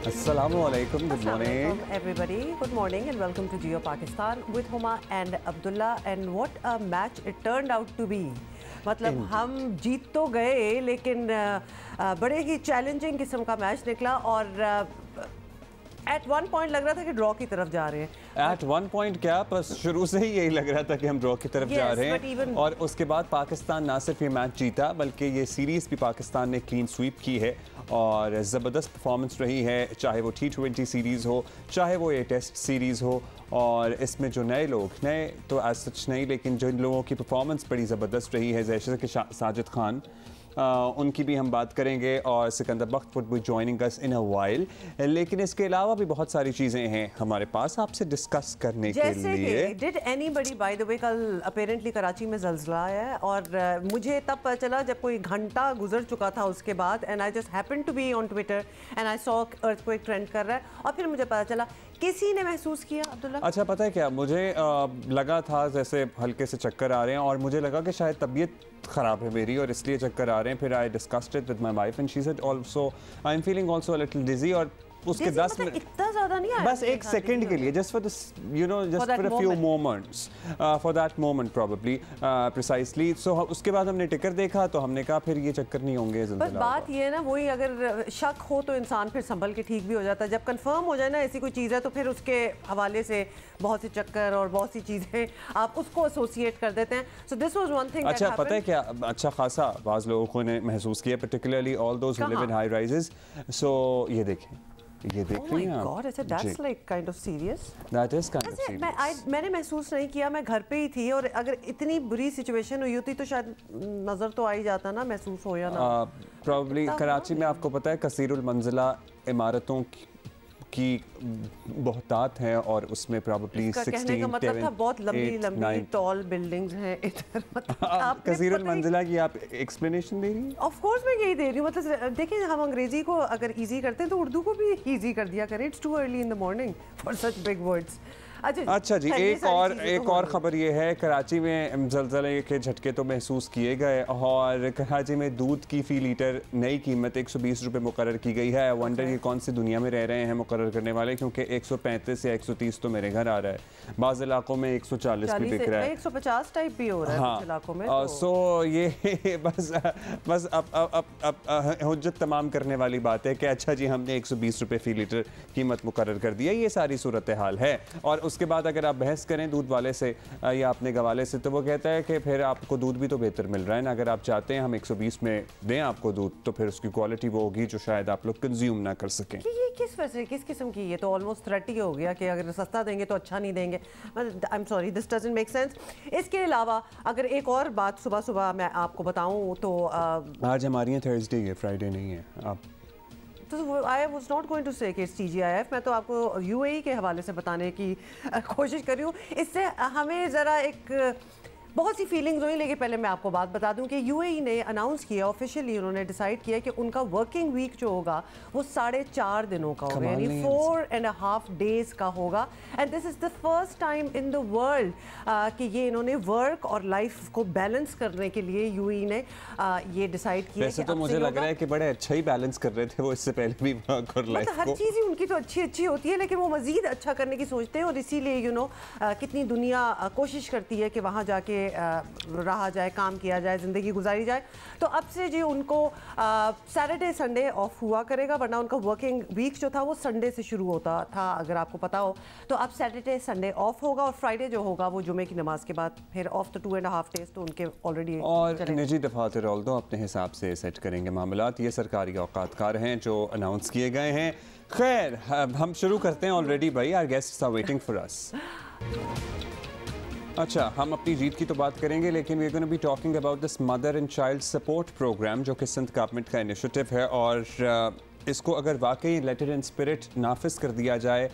Assalamualaikum. Good morning, everybody. Good morning and welcome to Geo Pakistan with Huma and Abdullah. And what a match it turned out to be. मतलब हम जीत तो गए लेकिन बड़े ही challenging किस्म का match निकला और एट वन पॉइंट लग रहा था कि ड्रॉ की तरफ जा रहे हैं। एट वन पॉइंट क्या, बस शुरू से ही यही लग रहा था कि हम ड्रॉ की तरफ जा रहे हैं। और उसके बाद पाकिस्तान ना सिर्फ ये मैच जीता बल्कि ये सीरीज़ भी पाकिस्तान ने क्लीन स्वीप की है और ज़बरदस्त परफॉर्मेंस रही है, चाहे वो T20 सीरीज़ हो, चाहे वो ये टेस्ट सीरीज़ हो। और इसमें जो नए तो एज सच नहीं, लेकिन जिन लोगों की परफॉर्मेंस बड़ी ज़बरदस्त रही है, जैसे कि साजिद खान, उनकी भी हम बात करेंगे और Sikandar Bakht would be joining us in a while. लेकिन इसके अलावा भी बहुत सारी चीज़ें हैं हमारे पास आपसे डिस्कस करने के लिए। Did anybody, by the way, कल अपेरेंटली कराची में ज़ल्ज़ला आया और मुझे तब पता चला जब कोई घंटा गुजर चुका था उसके बाद, and I just happen to be on Twitter and I saw earthquake trend कर रहा है और फिर मुझे पता चला किसी ने महसूस किया। अब्दुल्ला, अच्छा पता है क्या, मुझे लगा था जैसे हल्के से चक्कर आ रहे हैं और मुझे लगा कि शायद तबीयत ख़राब है मेरी और इसलिए चक्कर आ रहे हैं। फिर I discussed it with my wife and she said also I am feeling also a little dizzy. और उसके 10 मिनट, इतना ज़्यादा नहीं आया, बस एक सेकंड के लिए, just for this you know, just for a few moments, for that moment probably precisely. So उसके बाद हमने टिकर देखा तो हमने कहा फिर ये चक्कर नहीं होंगे। बस बात ये है ना, वही अगर शक हो तो इंसान फिर संभल के ठीक भी हो जाता है। जब कंफर्म हो जाए ना ऐसी कोई चीज़ है तो फिर उसके हवाले से बहुत से चक्कर और बहुत सी चीज़ें आप उसको एसोसिएट कर देते हैं। So this was one thing. अच्छा पता है क्या, अच्छा खासा बाज़ लोगों ने महसूस किया, particularly all those who live in high rises. So ये देखें, ये देख रही हैं आप? That's like kind of serious. That is kind of serious. मैंने महसूस नहीं किया, मैं घर पे ही थी और अगर इतनी बुरी सिचुएशन हुई होती तो शायद नज़र तो आ ही जाता ना, महसूस हो या ना। Probably कराची में आपको पता है कसीरुल मंजिला इमारतों की बहुतात हैं और उसमें प्रॉब्ली 16 कहने का मतलब था बहुत लंबी टॉल बिल्डिंग्स हैं इधर। मतलब कसीरुल मंजिला की आप एक्सप्लेनेशन दे रही हैं? ऑफ कोर्स मैं यही दे रही हूँ। मतलब देखिए, हम अंग्रेजी को अगर इजी करते हैं तो उर्दू को भी इजी कर दिया करें। It's too early in the morning for such big words. अच्छा जी, एक और ख़बर ये है, कराची में ज़लज़ले के झटके तो महसूस किए गए और कराची में दूध की फ़ी लीटर नई कीमत 120 रुपये मुकर्रर की गई है। वंडर ये कौन सी दुनिया में रह रहे हैं मुकर्रर करने वाले, क्योंकि 135 या 130 तो मेरे घर आ रहा है, बाज़ इलाकों में 140 भी बिक रहा है, 150 टाइप भी हो रहा है कुछ इलाकों में। सो ये बस अब हुज्जत तमाम करने वाली बात है कि अच्छा जी हमने 120 रुपये फ़ी लीटर कीमत मुकर्रर कर दिया। ये सारी सूरत हाल है। और उसके बाद अगर आप बहस करें दूध वाले से या अपने गवाले से तो वो कहता है कि फिर आपको दूध भी तो बेहतर मिल रहा है ना। अगर आप चाहते हैं हम 120 में दें आपको दूध तो फिर उसकी क्वालिटी वो होगी जो शायद आप लोग कंज्यूम ना कर सकें। ये किस वजह से, किस किस्म की, ये तो ऑलमोस्ट थ्रेट ही हो गया कि अगर सस्ता देंगे तो अच्छा नहीं देंगे। I am sorry, this doesn't make sense. इसके अलावा अगर एक और बात सुबह सुबह मैं आपको बताऊं तो आज हमारी थर्सडे है, फ्राइडे नहीं है। आप I was not going to say कि TGIF, मैं तो आपको UAE के हवाले से बताने की कोशिश कर रही हूँ। इससे हमें ज़रा एक बहुत सी फीलिंग्स हुई, लेकिन पहले मैं आपको बात बता दूं कि UAE ने अनाउंस किया, ऑफिशियली उन्होंने डिसाइड किया कि उनका वर्किंग वीक जो होगा वो 4.5 दिनों का होगा, यानी 4.5 डेज का होगा। And this is the first time in the world कि ये इन्होंने वर्क और लाइफ को बैलेंस करने के लिए UAE ने ये डिसाइड किया। वैसे तो मुझे लग रहा है कि बड़े अच्छा ही बैलेंस कर रहे थे वो इससे पहले भी वर्क और लाइफ को। हर चीज़ ही उनकी तो अच्छी होती है, लेकिन वो मज़ीद अच्छा करने की सोचते हैं और इसीलिए कितनी दुनिया कोशिश करती है कि वहाँ जाके रहा जाए, काम किया जाए, ज़िंदगी गुजारी जाए। तो अब से जी उनको सैटरडे संडे ऑफ हुआ करेगा, वरना उनका वर्किंग वीक जो था वो संडे से शुरू होता था, अगर आपको पता हो। तो अब सैटरडे संडे ऑफ होगा और फ्राइडे जो होगा वो जुमे की नमाज के बाद फिर ऑफ। तो 2.5 डेज तो उनके ऑलरेडी। और निजी दफातर तो अपने हिसाब से सेट करेंगे मामलात, ये सरकारी औकातकार हैं जो अनाउंस किए गए हैं। खैर हम शुरू करते हैं ऑलरेडी भाई, our guests are waiting for us. अच्छा, हम अपनी जीत की तो बात करेंगे लेकिन we are gonna be talking about this mother and child support programme जो कि सिंध गवर्नमेंट का इनिशिएटिव है और इसको अगर वाकई लेटर इन स्पिरिट नाफिज कर दिया जाए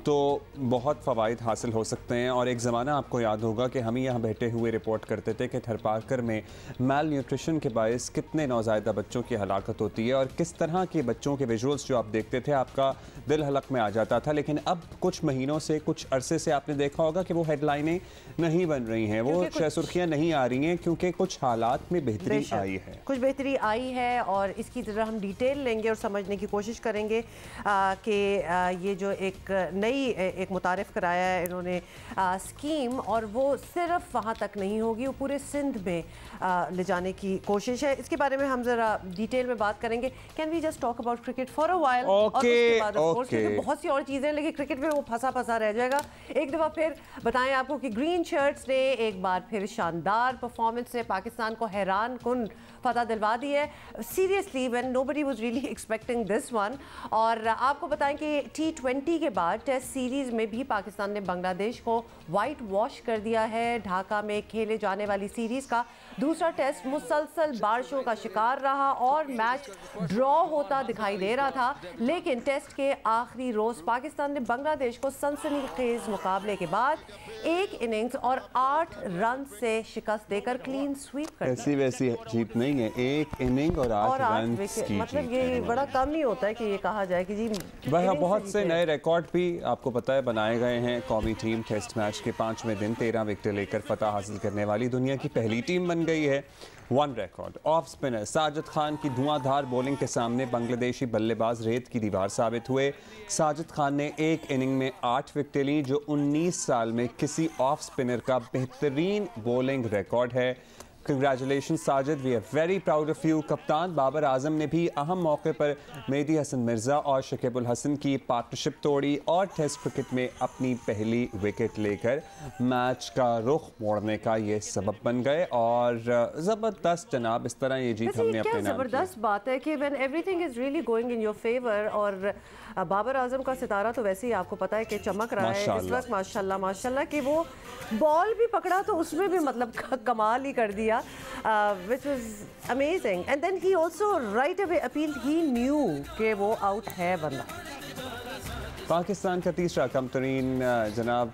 तो बहुत फ़वाइद हासिल हो सकते हैं। और एक ज़माना आपको याद होगा कि हम ही यहाँ बैठे हुए रिपोर्ट करते थे कि थरपारकर में माल न्यूट्रिशन के बायस कितने नौज़ायदा बच्चों की हलाकत होती है और किस तरह के बच्चों के विजुअल्स जो आप देखते थे आपका दिल हलक में आ जाता था। लेकिन अब कुछ महीनों से, कुछ अरसे से आपने देखा होगा कि वो हेडलाइनें नहीं बन रही हैं, वो सुर्खियाँ नहीं आ रही हैं क्योंकि कुछ हालात में बेहतरी आई है, कुछ बेहतरी आई है। और इसकी ज़रा हम डिटेल लेंगे और समझने की कोशिश करेंगे कि ये जो एक मुतारिफ कराया है इन्होंने स्कीम, और वो सिर्फ वहाँ तक नहीं होगी, वो पूरे सिंध में ले जाने की कोशिश है। इसके बारे में हम ज़रा डिटेल में बात करेंगे। Can we just talk about cricket for a while? और उसके बाद ऑफ कोर्स बहुत सी और चीज़ें, लेकिन क्रिकेट में वो फंसा रह जाएगा। एक दफ़ा फिर बताएं आपको कि ग्रीन शर्ट्स ने एक बार फिर शानदार परफॉर्मेंस से पाकिस्तान को हैरान कुन फतह दिलवा दी है, seriously when nobody was really expecting this one. और आपको बताएं कि T20 के बाद टेस्ट सीरीज़ में भी पाकिस्तान ने बांग्लादेश को वाइट वॉश कर दिया है। ढाका में खेले जाने वाली सीरीज़ का दूसरा टेस्ट मुसलसल बारिशों का शिकार रहा और मैच ड्रॉ होता दिखाई दे रहा था, लेकिन टेस्ट के आखिरी रोज़ पाकिस्तान ने बांग्लादेश को सनसनीखेज मुकाबले के बाद एक इनिंग्स और 8 रन से शिकस्त देकर क्लीन स्वीप कर दिया। ऐसी वैसी जीत नहीं है, एक इनिंग और 8 रन की मतलब ये बड़ा कम नहीं होता है कि ये कहा जाए कि जी वह बहुत से नए रिकॉर्ड भी आपको पता है बनाए गए हैं। कौमी टीम टेस्ट मैच के 5वें दिन 13 विकेट लेकर फतह हासिल करने वाली दुनिया की पहली टीम बन गई है। One record off spinner Sajid Khan की धुआंधार बॉलिंग के सामने बांग्लादेशी बल्लेबाज रेत की दीवार साबित हुए। साजिद खान ने एक इनिंग में 8 विकेटें ली, जो 19 साल में किसी ऑफ स्पिनर का बेहतरीन बॉलिंग रिकॉर्ड है। Congratulation Sajid, we are very proud of you. कप्तान बाबर आजम ने भी अहम मौके पर मेहदी हसन मिर्ज़ा और शकीब उल हसन की पार्टनरशिप तोड़ी और टेस्ट क्रिकेट में अपनी पहली विकेट लेकर मैच का रुख मोड़ने का ये सबब बन गए। और ज़बरदस्त जनाब, इस तरह ये जीत हमने अपने नाम ज़बरदस्त बात है कि when everything is really going in your favour. और बाबर आजम का सितारा तो वैसे ही आपको पता है कि चमक रहा है इस वक्त, माशाल्लाह माशाल्लाह, कि वो बॉल भी पकड़ा तो उसमें भी मतलब कमाल ही कर दिया, which was amazing. And then he also right away appealed, he knew कि वो आउट है बंदा। पाकिस्तान का तीसरा कम तरीन जनाब,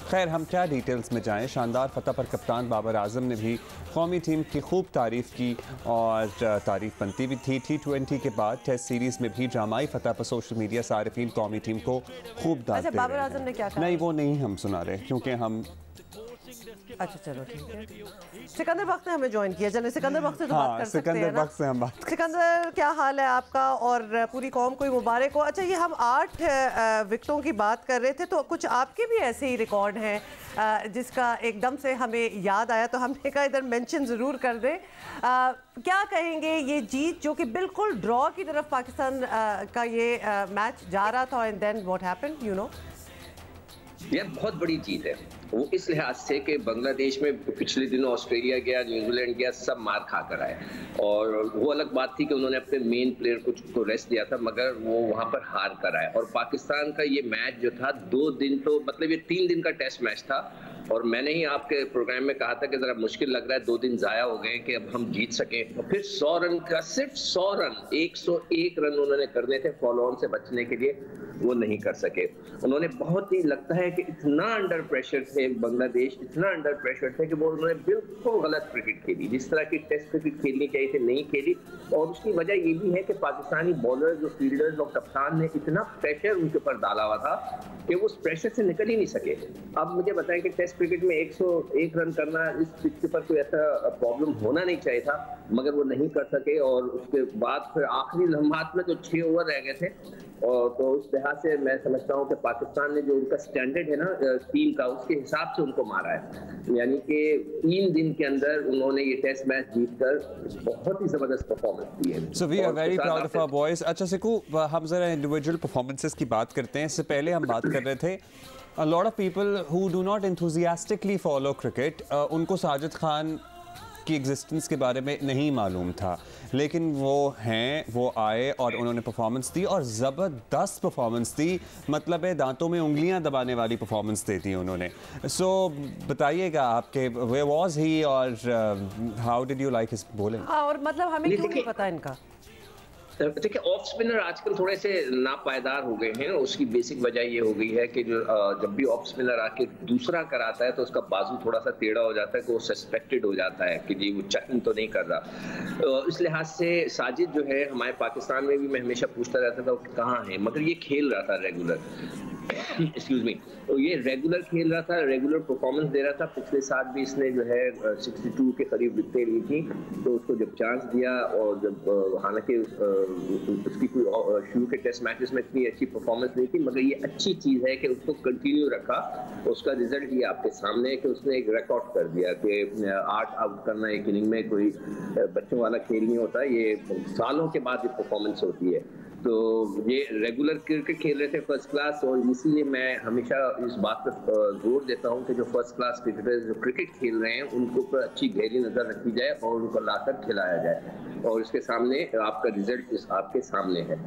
खैर हम क्या डिटेल्स में जाएं। शानदार फतह पर कप्तान बाबर आजम ने भी कौमी टीम की खूब तारीफ की और तारीफ बनती भी थी। T20 के बाद टेस्ट सीरीज़ में भी ड्रामाई फतह पर सोशल मीडिया सारिफीन कौमी टीम को खूब दाद दे रहे हैं। बाबर आजम ने क्या कहा? नहीं, वो नहीं हम सुना रहे क्योंकि हम अच्छा चलो ठीक है। सिकंदर बख्श ने हमें ज्वाइन किया, चलो सिकंदर बख्श से तो बात कर सकते हैं ना। सिकंदर बख्श से हम बात कर। सिकंदर, क्या हाल है आपका और पूरी कौम को मुबारक हो। अच्छा, ये हम 8 विकेटों की बात कर रहे थे, तो कुछ आपके भी ऐसे ही रिकॉर्ड हैं जिसका एकदम से हमें याद आया, तो हमने कहा इधर मेंशन ज़रूर कर दें। क्या कहेंगे ये जीत जो कि बिल्कुल ड्रॉ की तरफ पाकिस्तान का ये मैच जा रहा था, and then what happened, you know? यह बहुत बड़ी जीत है वो इस लिहाज से कि बांग्लादेश में पिछले दिनों ऑस्ट्रेलिया गया, न्यूजीलैंड गया, सब मार खा कर आए। और वो अलग बात थी कि उन्होंने अपने मेन प्लेयर को रेस्ट दिया था, मगर वो वहां पर हार कर आए। और पाकिस्तान का ये मैच जो था 2 दिन, तो मतलब ये 3 दिन का टेस्ट मैच था। और मैंने ही आपके प्रोग्राम में कहा था कि जरा मुश्किल लग रहा है, 2 दिन जाया हो गए कि अब हम जीत सकें। और फिर 100 रन का, सिर्फ 100 रन, 101 रन उन्होंने करने थे फॉलो ऑन से बचने के लिए, वो नहीं कर सके। उन्होंने बहुत ही, लगता है कि इतना अंडर प्रेशर थे बांग्लादेश, इतना अंडर प्रेशर थे कि वो उन्होंने बिल्कुल गलत क्रिकेट खेली, जिस तरह की टेस्ट क्रिकेट खेलनी चाहिए थी नहीं खेली। और उसकी वजह ये भी है कि पाकिस्तानी बॉलर, जो फील्डर्स और कप्तान ने इतना प्रेशर उनके ऊपर डाला हुआ था कि वो उस प्रेशर से निकल ही नहीं सके। अब मुझे बताएं कि टेस्ट क्रिकेट में 101 रन करना, इस पिच पर कोई ऐसा प्रॉब्लम होना नहीं चाहिए था, मगर वो नहीं कर सके। और उसके बाद फिर आखिरी लम्हात में तो 6 ओवर रह गए थे। और तो उस लिहाज से मैं समझता हूँ कि पाकिस्तान ने जो उनका स्टैंडर्ड है ना टीम का, उसके हिसाब से उनको मारा है। यानी कि 3 दिन के अंदर उन्होंने ये टेस्ट मैच जीतकर बहुत ही जबरदस्त परफॉर्मेंस दी है। So we are very proud of our boys. अच्छा सिकू, हम जरा इंडिविजुअल परफॉर्मेंसेस की बात करते हैं। इससे पहले हम बात कर रहे थे a lot of people who do not enthusiastically follow cricket, उनको साजिद खान की एग्जिस्टेंस के बारे में नहीं मालूम था, लेकिन वो हैं, वो आए और उन्होंने परफॉर्मेंस दी और ज़बरदस्त परफॉर्मेंस दी। मतलब है दांतों में उंगलियां दबाने वाली परफॉर्मेंस दे दी उन्होंने। सो बताइएगा आपके वे वाज ही और how did you like his bowling? और मतलब हमें क्यों नहीं पता इनका? देखिए, ऑफ स्पिनर आजकल थोड़े से नापायदार हो गए हैं। उसकी बेसिक वजह ये हो गई है कि जो जब भी ऑफ स्पिनर आके दूसरा कराता है तो उसका बाजू थोड़ा सा टेढ़ा हो जाता है, कि वो सस्पेक्टेड हो जाता है कि जी वो चेकिंग तो नहीं कर रहा। तो इस लिहाज से साजिद जो है, हमारे पाकिस्तान में भी मैं हमेशा पूछता रहता था कहाँ है, मगर ये खेल रहा था रेगुलर। एक्सक्यूज मी, तो ये रेगुलर खेल रहा था, रेगुलर परफॉर्मेंस दे रहा था। पिछले साल भी इसने जो है 62 के करीब विकेटें ली थी, तो उसको जब चांस दिया और जब हालांकि उसकी कोई शुरू के टेस्ट मैचेस में इतनी अच्छी परफॉर्मेंस नहीं थी, मगर ये अच्छी चीज़ है कि उसको कंटिन्यू रखा। उसका रिजल्ट ये आपके सामने है कि उसने एक रिकॉर्ड कर दिया कि 8 आउट करना एक इनिंग में कोई बच्चों वाला खेल नहीं होता, ये सालों के बाद ये परफॉर्मेंस होती है। तो ये रेगुलर क्रिकेट खेल रहे थे फर्स्ट क्लास, और इसीलिए मैं हमेशा इस बात पर जोर देता हूं कि जो फर्स्ट क्लास क्रिकेटर्स जो क्रिकेट खेल रहे हैं उनको पर अच्छी गहरी नजर रखी जाए और उनको लाकर खिलाया जाए, और इसके सामने आपका रिजल्ट आपके सामने है।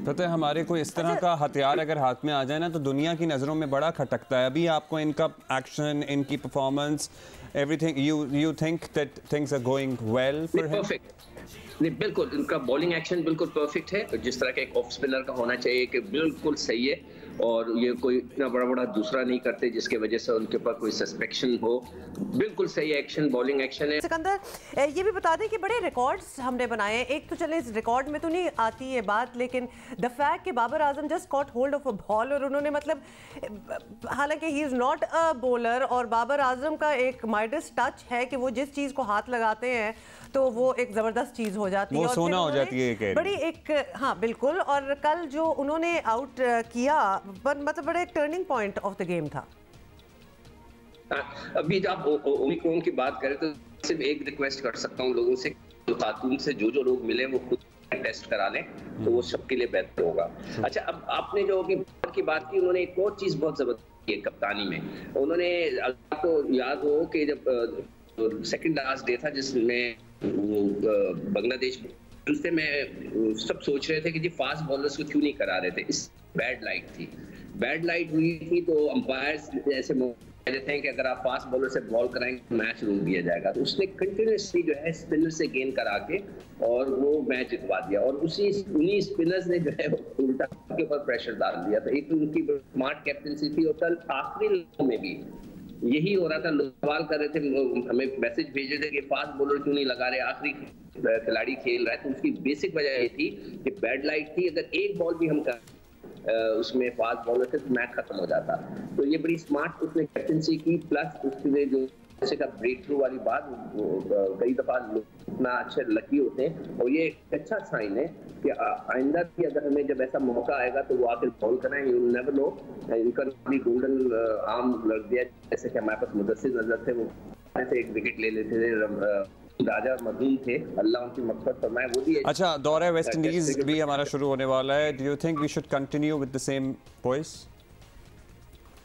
पता है, हमारे कोई इस तरह का हथियार अगर हाथ में आ जाए ना तो दुनिया की नज़रों में बड़ा खटकता है। अभी आपको इनका एक्शन, इनकी performance, everything, you think that things are going well for him? नहीं, बिल्कुल इनका बॉलिंग एक्शन बिल्कुल परफेक्ट है, जिस तरह का एक ऑफ स्पिनर का होना चाहिए कि बिल्कुल सही है, और ये कोई इतना बड़ा बड़ा दूसरा नहीं करते जिसके वजह से उनके ऊपर कोई सस्पेक्शन हो। बिल्कुल सही एक्शन, बॉलिंग एक्शन है। सिकंदर, ये भी बता दें कि बड़े रिकॉर्ड्स हमने बनाए हैं। एक तो चले इस रिकॉर्ड में तो नहीं आती ये बात, लेकिन द फैक्ट कि Babar Azam just caught hold of a ball, और उन्होंने मतलब, हालांकि he is not a bowler, और बाबर आजम का एक माइडस टच है कि वो जिस चीज को हाथ लगाते हैं तो वो एक जबरदस्त चीज हो जाती है, वो सोना हो जाती है बड़ी एक, हाँ बिल्कुल। और कल जो उन्होंने आउट किया, मतलब बड़ा एक turning point of the game था। अभी जब आप ओमिक्रॉन की बात करें तो सिर्फ एक रिक्वेस्ट कर सकता हूँ लोगों से, खातून से जो लोग मिले वो खुद टेस्ट करा लें, तो वो सबके लिए बेहतर होगा। अच्छा, अब आपने जो की बात की, उन्होंने एक और चीज बहुत जबरदस्त की कप्तानी में। उन्होंने, आपको याद हो कि जब सेकंड लास्ट डे था जिसमें बांग्लादेश से में सब सोच रहे थे कि जी फास्ट बॉलर्स को क्यों नहीं करा रहे थे, इस बैड लाइट हुई थी, तो अंपायर्स ऐसे कहते हैं कि अगर आप फास्ट बॉलर से बॉल कराएंगे तो मैच रोक दिया जाएगा। तो उसने कंटिन्यूसली जो है स्पिनर से गेन करा के और वो मैच जितवा दिया, और उन्हीं स्पिनर्स ने जो है उल्टा के ऊपर प्रेशर डाल दिया। तो एक उनकी स्मार्ट कैप्टनसी थी, और कल आखिरी में भी यही हो रहा था। लोग सवाल कर रहे थे, हमें मैसेज भेजे थे कि फास्ट बॉलर क्यों नहीं लगा रहे, आखिरी खिलाड़ी खेल रहा है। तो उसकी बेसिक वजह ये थी कि बैड लाइट थी, अगर एक बॉल भी हम उसमें फास्ट बॉलर से तो मैच खत्म हो जाता। तो ये बड़ी स्मार्ट उसने कैप्टनसी की, प्लस उसने जो जैसे का ब्रेक थ्रू वाली बात, कई दफा इतना अच्छे लकी होते हैं, और ये एक अच्छा साइन है कि आइंदा भी अगर हमें जब ऐसा मौका आएगा तो वो आकर बॉल कराएंगे। यू नेवर नो, इनका भी गोल्डन आर्म लग दिया, जैसे कि हमारे पास मुदस्सिर नजर थे, वो ऐसे एक विकेट ले लेते थे, राजा मदूम थे, अल्लाह उनकी मग़फ़िरत फरमाए, वो भी। अच्छा, दौरे वेस्ट इंडीज भी हमारा शुरू होने वाला है। Do you think we should continue with the same voice?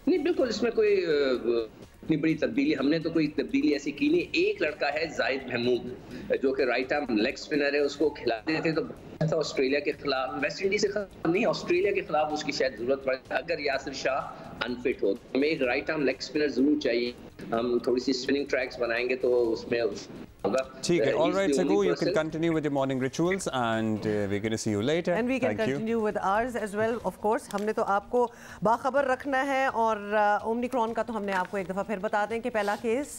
नहीं, बिल्कुल इसमें कोई इतनी बड़ी तब्दीली, हमने तो कोई तब्दीली ऐसी की नहीं। एक लड़का है जाहिद महमूद जो कि राइट आर्म लेग स्पिनर है, उसको खिलाते थे तो ऐसा ऑस्ट्रेलिया के खिलाफ, वेस्ट इंडीज के खिलाफ नहीं, ऑस्ट्रेलिया के खिलाफ उसकी शायद जरूरत पड़े अगर यासिर शाह अनफिट हो। हमें एक राइट आर्म लेग स्पिनर जरूर चाहिए। हम थोड़ी सी स्पिनिंग ट्रैक्स बनाएंगे तो उसमें होगा। ठीक है, all right Sagu, you can continue with your morning rituals and we're going to see you later. And we can continue with ours as well, of course. हमने तो आपको बाखबर रखना है, और ओमिक्रॉन का तो हमने आपको एक दफ़ा फिर बता दें कि पहला केस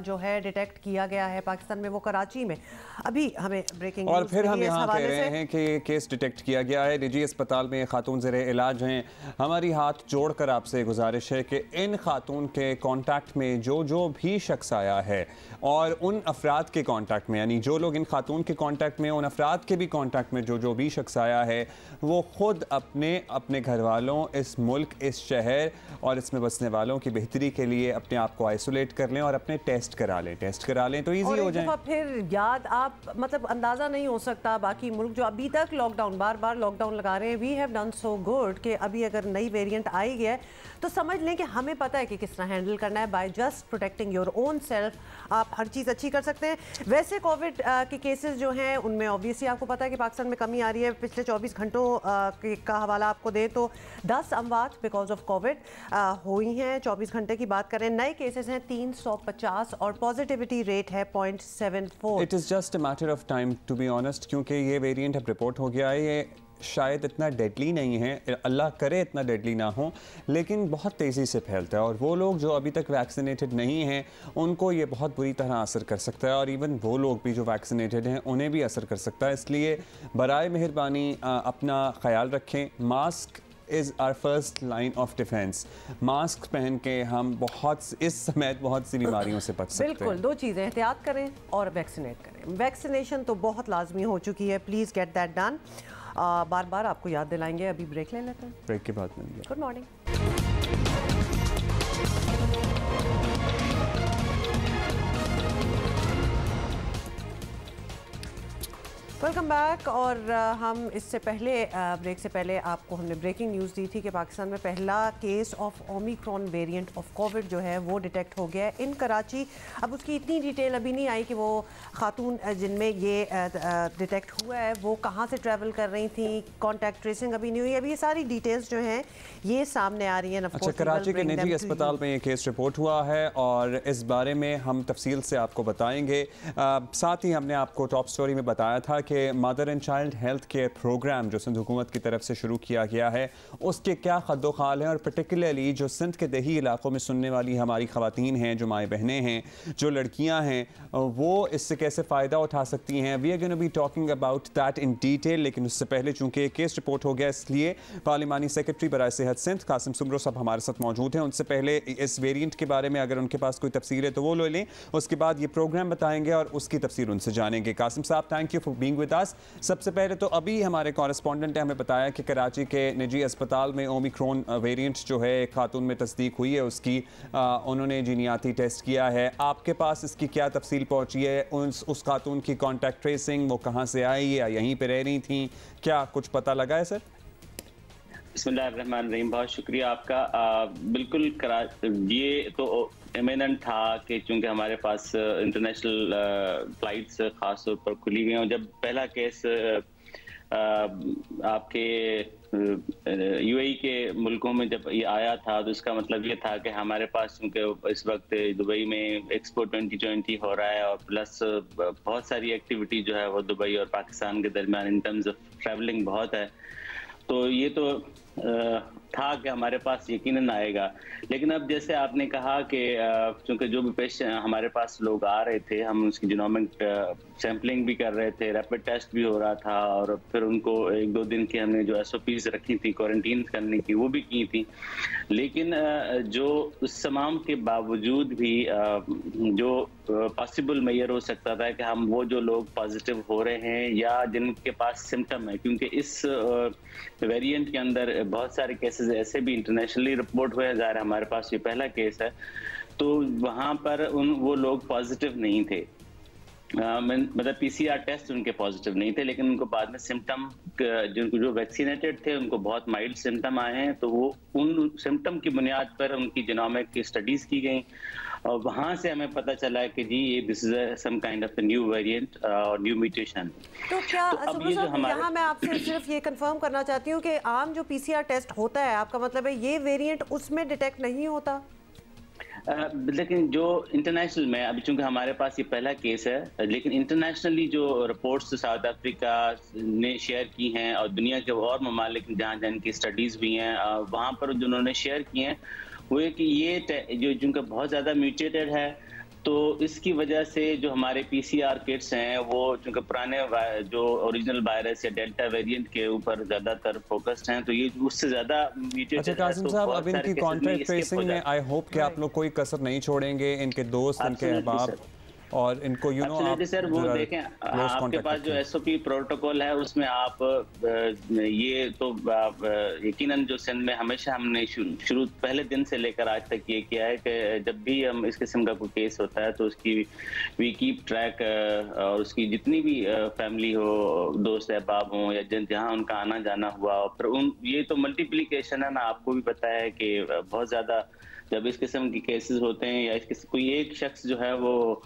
जो है डिटेक्ट किया गया है पाकिस्तान में, वो कराची में। अभी हमें ब्रेकिंग और फिर हम यहाँ कह रहे हैं कि केस डिटेक्ट किया गया है, निजी अस्पताल में खातून ज़ेरे इलाज हैं। हमारी हाथ जोड़कर आपसे गुजारिश है कि इन खातून के कॉन्टैक्ट में जो भी शख्स आया है, और उन अफराद के कॉन्टैक्ट में, यानी जो लोग इन खातून के कॉन्टैक्ट में, उन अफराद के भी कॉन्टैक्ट में जो भी शख्स आया है, वो ख़ुद अपने घर वालों, इस मुल्क, इस शहर और इसमें बसने वालों की बेहतरी के लिए अपने आप को आइसोलेट कर लें और अपने टेस्ट करा लें तो ईजी हो जाए। फिर याद आप मतलब अंदाज़ा नहीं हो सकता, बाकी मुल्क जो अभी तक लॉकडाउन, बार लॉकडाउन लगा रहे हैं, we have done so good कि अभी अगर नई वेरिएंट आई है तो समझ लें कि हमें पता है कि किस तरह हैंडल करना है। By just protecting your own self आप हर चीज़ अच्छी कर सकते हैं। वैसे कोविड के केसेस जो हैं उनमें ऑब्वियसली आपको पता है कि पाकिस्तान में कमी आ रही है। पिछले 24 घंटों का हवाला आपको दे तो 10 अमवात बिकॉज ऑफ कोविड हुई हैं। 24 घंटे की बात करें, नए केसेस हैं 350 और पॉजिटिविटी रेट है 0.74। It is just a matter of time to be honest, क्योंकि ये वेरिएंट अब रिपोर्ट हो गया है। ये शायद इतना डेडली नहीं है, अल्लाह करे इतना डेडली ना हो, लेकिन बहुत तेज़ी से फैलता है, और वो लोग जो अभी तक वैक्सीनेटेड नहीं हैं उनको ये बहुत बुरी तरह असर कर सकता है, और इवन वो लोग भी जो वैक्सीनेटेड हैं उन्हें भी असर कर सकता है। इसलिए बराए मेहरबानी अपना ख्याल रखें, mask is our first line of defence. Mask पहन के हम इस समय बहुत सी बीमारियों से बच सकते हैं। बिल्कुल, दो चीज़ें, एहतियात करें और वैक्सीनेट करें। वैक्सीनेशन तो बहुत लाजमी हो चुकी है, प्लीज़ गेट दैट डन। बार बार आपको याद दिलाएंगे। अभी ब्रेक ले लेते हैं, ब्रेक के बाद मिलेंगे। Good morning. Welcome back. और हम इससे पहले ब्रेक से पहले आपको हमने ब्रेकिंग न्यूज़ दी थी कि पाकिस्तान में पहला case of Omicron variant of Covid जो है वो डिटेक्ट हो गया है इन कराची। अब उसकी इतनी डिटेल अभी नहीं आई कि वो खातून जिनमें ये डिटेक्ट हुआ है वो कहाँ से ट्रैवल कर रही थी, कॉन्टैक्ट ट्रेसिंग अभी नहीं हुई। अभी ये सारी डिटेल्स जो हैं ये सामने आ रही हैं। अच्छा, कराची के निजी अस्पताल में ये केस रिपोर्ट हुआ है और इस बारे में हम तफसील से आपको बताएंगे। साथ ही हमने आपको टॉप स्टोरी में बताया था कि mother and child health care programme जो सिंध हुकूमत की तरफ से शुरू किया गया है उसके क्या खद्दोखाल हैं, और पर्टिकुलरली जो सिंध के दही इलाकों में सुनने वाली हमारी ख़वातीन हैं, जो माएँ बहनें हैं, जो लड़कियां हैं, वो इससे कैसे फ़ायदा उठा सकती हैं। We are going to be talking about that in detail. लेकिन उससे पहले चूँकि केस रिपोर्ट हो गया इसलिए पार्लिमानी सेक्रेटरी बराए सेहत सिंध कासिम सुमरो साहब हमारे साथ मौजूद हैं। उनसे पहले इस वेरिएंट के बारे में अगर उनके पास कोई तफसील है तो वो ले लें, उसके बाद ये प्रोग्राम बताएंगे और उसकी तफसील उनसे जानेंगे। कासिम साहब, thank you for being with us. सबसे पहले तो अभी हमारे कॉरेस्पॉन्डेंट ने हमें बताया कि कराची के निजी अस्पताल में ओमिक्रॉन वेरिएंट जो है एक खातून में तस्दीक हुई है, उसकी उन्होंने जीनियाती टेस्ट किया है। आपके पास इसकी क्या तफसील पहुंची है? उस खातून की कॉन्टैक्ट ट्रेसिंग, वो कहाँ से आई या यहीं पर रह रही थी, क्या कुछ पता लगा है सर? बिस्मिल्लाहिर्रहमानिर्रहीम, बहुत शुक्रिया आपका। बिल्कुल ये तो इमिनेंट था कि चूंकि हमारे पास इंटरनेशनल फ्लाइट्स ख़ास तौर पर खुली हुई हैं, और जब पहला केस आपके यूएई के मुल्कों में जब ये आया था तो इसका मतलब ये था कि हमारे पास चूँकि इस वक्त दुबई में एक्सपो 2020 हो रहा है और प्लस बहुत सारी एक्टिविटी जो है वो दुबई और पाकिस्तान के दरमियान इन टर्म्स ऑफ ट्रैवलिंग बहुत है, तो ये तो था कि हमारे पास यकीनन आएगा। लेकिन अब जैसे आपने कहा कि चूंकि जो भी पेशेंट हमारे पास लोग आ रहे थे, हम उसकी जीनोमिक सैम्पलिंग भी कर रहे थे, रैपिड टेस्ट भी हो रहा था, और फिर उनको 1-2 दिन की हमने जो SOPs रखी थी क्वारंटीन करने की वो भी की थी। लेकिन जो उस तमाम के बावजूद भी जो पॉसिबल मेजर हो सकता था कि हम वो जो लोग पॉजिटिव हो रहे हैं या जिनके पास सिम्टम है, क्योंकि इस वेरिएंट के अंदर बहुत सारे केसेस ऐसे भी इंटरनेशनली रिपोर्ट हुए हैं, ज़ाहिर हमारे पास ये पहला केस है, तो वहाँ पर वो लोग पॉजिटिव नहीं थे। मतलब PCR टेस्ट उनके पॉजिटिव नहीं थे, लेकिन उनको बाद में सिम्टम जो वैक्सीनेटेड थे उनको बहुत माइल्ड सिम्टम आए हैं, तो वो उन सिम्टम की बुनियाद पर उनकी जीनोमिक की स्टडीज की गई और वहाँ से हमें पता चला है कि जी ये this is some kind of new variant और न्यू म्यूटेशन। तो क्या यहाँ मैं आपसे सिर्फ ये कंफर्म करना चाहती हूँ कि आम जो PCR टेस्ट होता है, आपका मतलब है ये वेरिएंट उसमें डिटेक्ट नहीं होता? लेकिन जो इंटरनेशनल में अभी चूंकि हमारे पास ये पहला केस है, लेकिन इंटरनेशनली जो रिपोर्ट्स साउथ अफ्रीका ने शेयर की हैं और दुनिया के और ममालिक जहाँ जहाँ की स्टडीज़ भी हैं वहाँ पर जिन्होंने शेयर की हैं वो है कि ये जो जिनका बहुत ज़्यादा म्यूटेटेड है, तो इसकी वजह से जो हमारे PCR किट्स हैं वो चूंकि पुराने जो ओरिजिनल वायरस या डेल्टा वेरिएंट के ऊपर ज़्यादातर फोकस्ड हैं, तो ये उससे ज़्यादा म्यूटेटेड। अच्छा कासिम साहब, अब इनकी कॉन्टैक्ट ट्रेसिंग में आई होप कि आप लोग कोई कसर नहीं छोड़ेंगे, इनके दोस्त, इनके अहबाब और इनको सर वो देखें, आपके पास जो SOP प्रोटोकॉल है उसमें आप ये तो यकीनन जो सिंध में हमेशा हमने शुरू पहले दिन से लेकर आज तक ये किया है कि जब भी हम इस किस्म का कोई केस होता है तो उसकी वी कीप ट्रैक और उसकी जितनी भी फैमिली हो, दोस्त अहबाब हों या जहाँ उनका आना जाना हुआ, फिर ये तो मल्टीप्लिकेशन है ना, आपको भी पता है कि बहुत ज़्यादा जब इस किस्म के केसेस होते हैं या कोई एक शख्स जो है वो,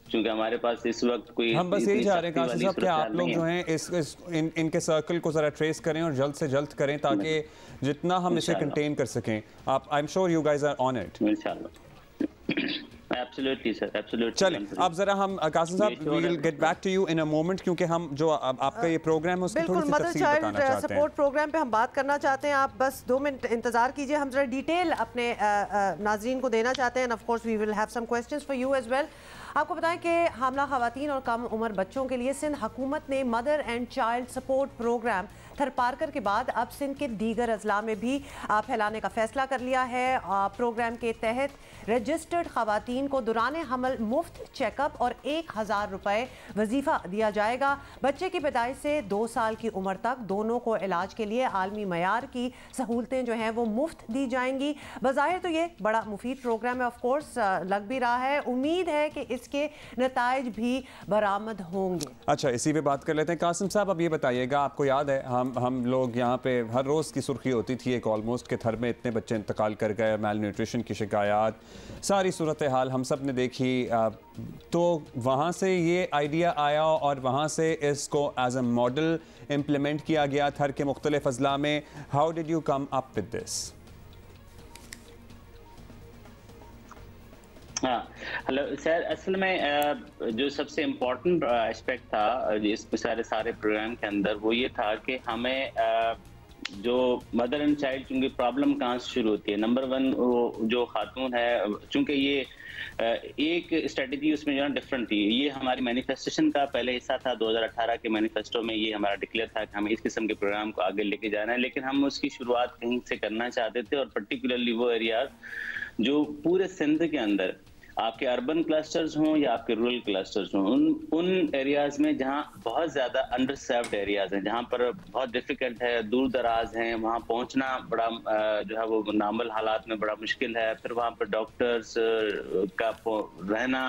क्योंकि हमारे पास इस वक्त कोई, हम बस यही चाह रहे हैं कासिम साहब कि आप लोग जो हैं इनके सर्कल को जरा ट्रेस करें और जल्द से जल्द करें ताकि जितना हम इसे कंटेन कर सकें। आप I am sure you guys are on it. इंशाल्लाह एब्सोल्युटली सर, एब्सोल्युटली। चलें अब जरा हम Qasim sahab we will get back to you in a moment, क्योंकि हम जो आपका ये प्रोग्राम है उसकी थोड़ी सी तफसील बताना चाहते हैं। सपोर्ट प्रोग्राम पे हम बात करना चाहते हैं, आप बस 2 मिनट इंतजार कीजिए, हम जरा डिटेल अपने नाजरीन को देना चाहते हैं। Of course we will have some questions for you as well. आपको बताएं कि हामला खवातीन और कम उम्र बच्चों के लिए सिंध हुकूमत ने mother and child support programme Tharparkar के बाद अब सिंध के दीगर अजला में भी फैलाने का फैसला कर लिया है। प्रोग्राम के तहत रजिस्टर्ड खवातीन को दौरान हमल मुफ्त चेकअप और 1000 रुपए वजीफा दिया जाएगा। बच्चे की पैदाइश से 2 साल की उम्र तक दोनों को इलाज के लिए आलमी मयार की सहूलतें जो हैं वो मुफ्त दी जाएंगी। बज़ाहिर तो ये बड़ा मुफीद प्रोग्राम है, ऑफ कोर्स लग भी रहा है। उम्मीद है कि इसके नताइज भी बरामद होंगे। अच्छा, इसी पे बात कर लेते हैं। कासिम साहब, अब ये बताइएगा, आपको याद है हम लोग यहाँ पे हर रोज़ की सुर्खी होती थी एक ऑलमोस्ट के थर में इतने बच्चे इंतकाल कर गए, मेल न्यूट्रिशन की शिकायत, सारी सूरत हाल हम सब ने देखी। तो वहाँ से ये आइडिया आया और वहाँ से इसको एज अ मॉडल इम्प्लीमेंट किया गया थर के मुख्तलिफ अजला में। How did you come up with this? हाँ, हेलो सर, असल में जो सबसे इम्पोर्टेंट एस्पेक्ट था इसमें सारे प्रोग्राम के अंदर वो ये था कि हमें जो मदर एंड चाइल्ड, चूँकि प्रॉब्लम कहाँ से शुरू होती है, नंबर 1 जो खातून है, चूँकि ये एक स्ट्रेटजी उसमें जो है डिफरेंट थी। ये हमारी मैनिफेस्टेशन का पहले हिस्सा था। 2018 के मैनिफेस्टो में ये हमारा डिक्लेयर था कि हमें इस किस्म के प्रोग्राम को आगे लेके जाना है, लेकिन हम उसकी शुरुआत कहीं से करना चाहते थे, और पर्टिकुलरली वो एरियाज जो पूरे सिंध के अंदर आपके अर्बन क्लस्टर्स हों या आपके रूरल क्लस्टर्स हों, उन एरियाज में जहां बहुत ज़्यादा अंडर सर्व्ड एरियाज हैं, जहां पर बहुत डिफिकल्ट है, दूर दराज हैं, वहां पहुंचना बड़ा जो है वो नॉर्मल हालात में बड़ा मुश्किल है। फिर वहां पर डॉक्टर्स का रहना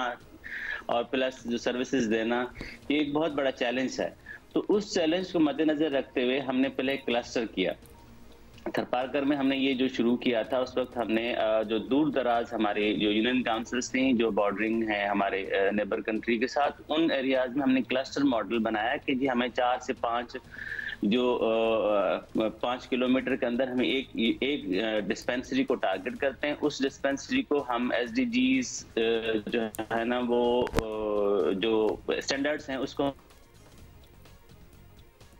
और प्लस जो सर्विसेज देना, ये एक बहुत बड़ा चैलेंज है। तो उस चैलेंज को मद्देनजर रखते हुए हमने पहले एक क्लस्टर किया। थरपारकर में हमने ये जो शुरू किया था, उस वक्त हमने जो दूर दराज हमारे जो यूनियन काउंसिल्स थी जो बॉर्डरिंग है हमारे नेबर कंट्री के साथ, उन एरियाज में हमने क्लस्टर मॉडल बनाया कि जी हमें 4 से 5 जो 5 किलोमीटर के अंदर हमें एक डिस्पेंसरी को टारगेट करते हैं। उस डिस्पेंसरी को हम SDGs जो है ना वो जो स्टैंडर्ड्स हैं उसको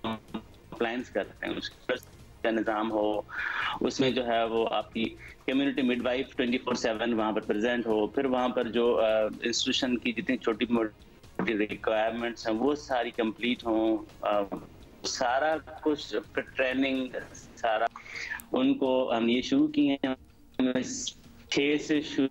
अप्लायंस करते हैं। उसका निज़ाम हो, उसमें जो है वो आपकी कम्युनिटी मिडवाइफ 24/7 वहाँ पर प्रेजेंट हो, फिर वहाँ पर जो इंस्टीट्यूशन की जितनी छोटी मोटी रिक्वायरमेंट्स हैं वो सारी कंप्लीट हों, सारा कुछ ट्रेनिंग सारा उनको हम ये शुरू किए हैं। 6 से शुरू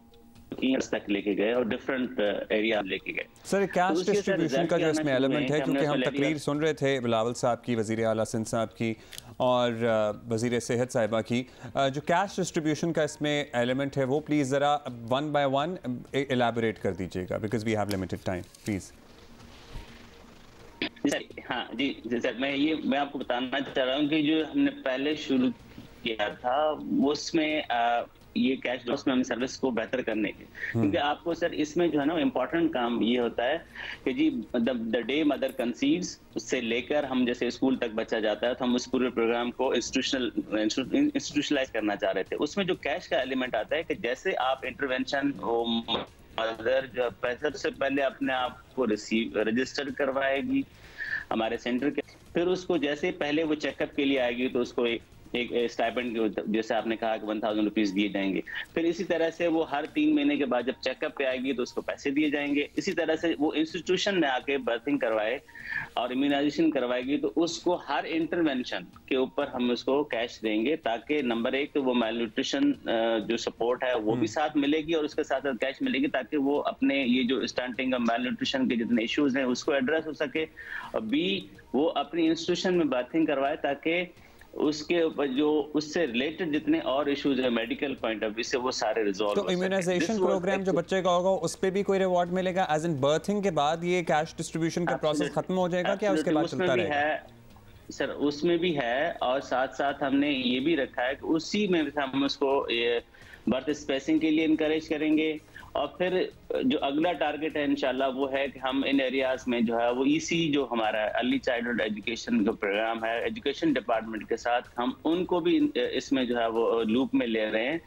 तक लेके गए और डिफरेंट एरिया लेके गए। सर, कैश डिस्ट्रीब्यूशन का जो इसमें एलिमेंट है, क्योंकि हम तकरीर सुन रहे थे बिलावल साहब की, वज़ीर आला सिंध साहब की और वज़ीर सेहत साहिबा की, जो कैश डिस्ट्रीब्यूशन का इसमें एलिमेंट है वो प्लीज़ ज़रा 1 by 1 एलैबोरेट कर दीजिएगा, because we have limited time, please. हाँ जी सर, मैं आपको बताना चाह रहा हूँ कि जो हमने पहले शुरू किया था उसमें ये कैश लॉस में हमें सर्विस को बेहतर करने के, क्योंकि आपको सर इसमें जो है ना इम्पोर्टेंट काम ये होता है कि जी द डे मदर कंसीव्स उससे लेकर हम जैसे स्कूल तक बच्चा जाता है, तो हम उस पूरे प्रोग्राम को इंस्टीट्यूशनलाइज करना चाह रहे थे। उसमें जो कैश का एलिमेंट आता है कि जैसे आप इंटरवेंशन मदर जो पैसे से पहले अपने आप को रजिस्टर करवाएगी हमारे सेंटर के, फिर उसको जैसे पहले वो चेकअप के लिए आएगी तो उसको एक स्टाइपेंड जैसे आपने कहा कि 1000 रुपीज दिए जाएंगे। फिर इसी तरह से वो हर 3 महीने के बाद जब चेकअप पे आएगी तो उसको पैसे दिए जाएंगे। इसी तरह से वो इंस्टीट्यूशन में आके बर्थिंग करवाए और इम्यूनाइजेशन करवाएगी तो उसको हर इंटरवेंशन के ऊपर हम उसको कैश देंगे, ताकि नंबर 1 तो वो मेल न्यूट्रिशन जो सपोर्ट है वो भी साथ मिलेगी और उसके साथ साथ कैश मिलेगी, ताकि वो अपने ये जो स्टंटिंग और मेल न्यूट्रिशन के जितने इश्यूज हैं उसको एड्रेस हो सके, और B वो अपनी इंस्टीट्यूशन में बर्थिंग करवाए ताकि उसके ऊपर जो उससे रिलेटेड जितने और इश्यूज है मेडिकल पॉइंट ऑफ व्यू से वो सारे रिजॉल्व हो सके। तो इम्यूनाइजेशन प्रोग्राम जो बच्चे का होगा उस पे भी कोई रिवॉर्ड मिलेगा? एज इन बर्थिंग के बाद ये कैश डिस्ट्रीब्यूशन का प्रोसेस खत्म हो जाएगा क्या उसके बाद चलता रहेगा? सर उसमें भी है, और साथ साथ हमने ये भी रखा है कि उसी में हम उसको बर्थ स्पेसिंग के लिए इनकरेज करेंगे। और फिर जो अगला टारगेट है इंशाल्लाह वो है कि हम इन एरियाज में जो है वो EC जो हमारा अर्ली चाइल्डहुड एजुकेशन का प्रोग्राम है, एजुकेशन डिपार्टमेंट के साथ हम उनको भी इसमें जो है वो लूप में ले रहे हैं,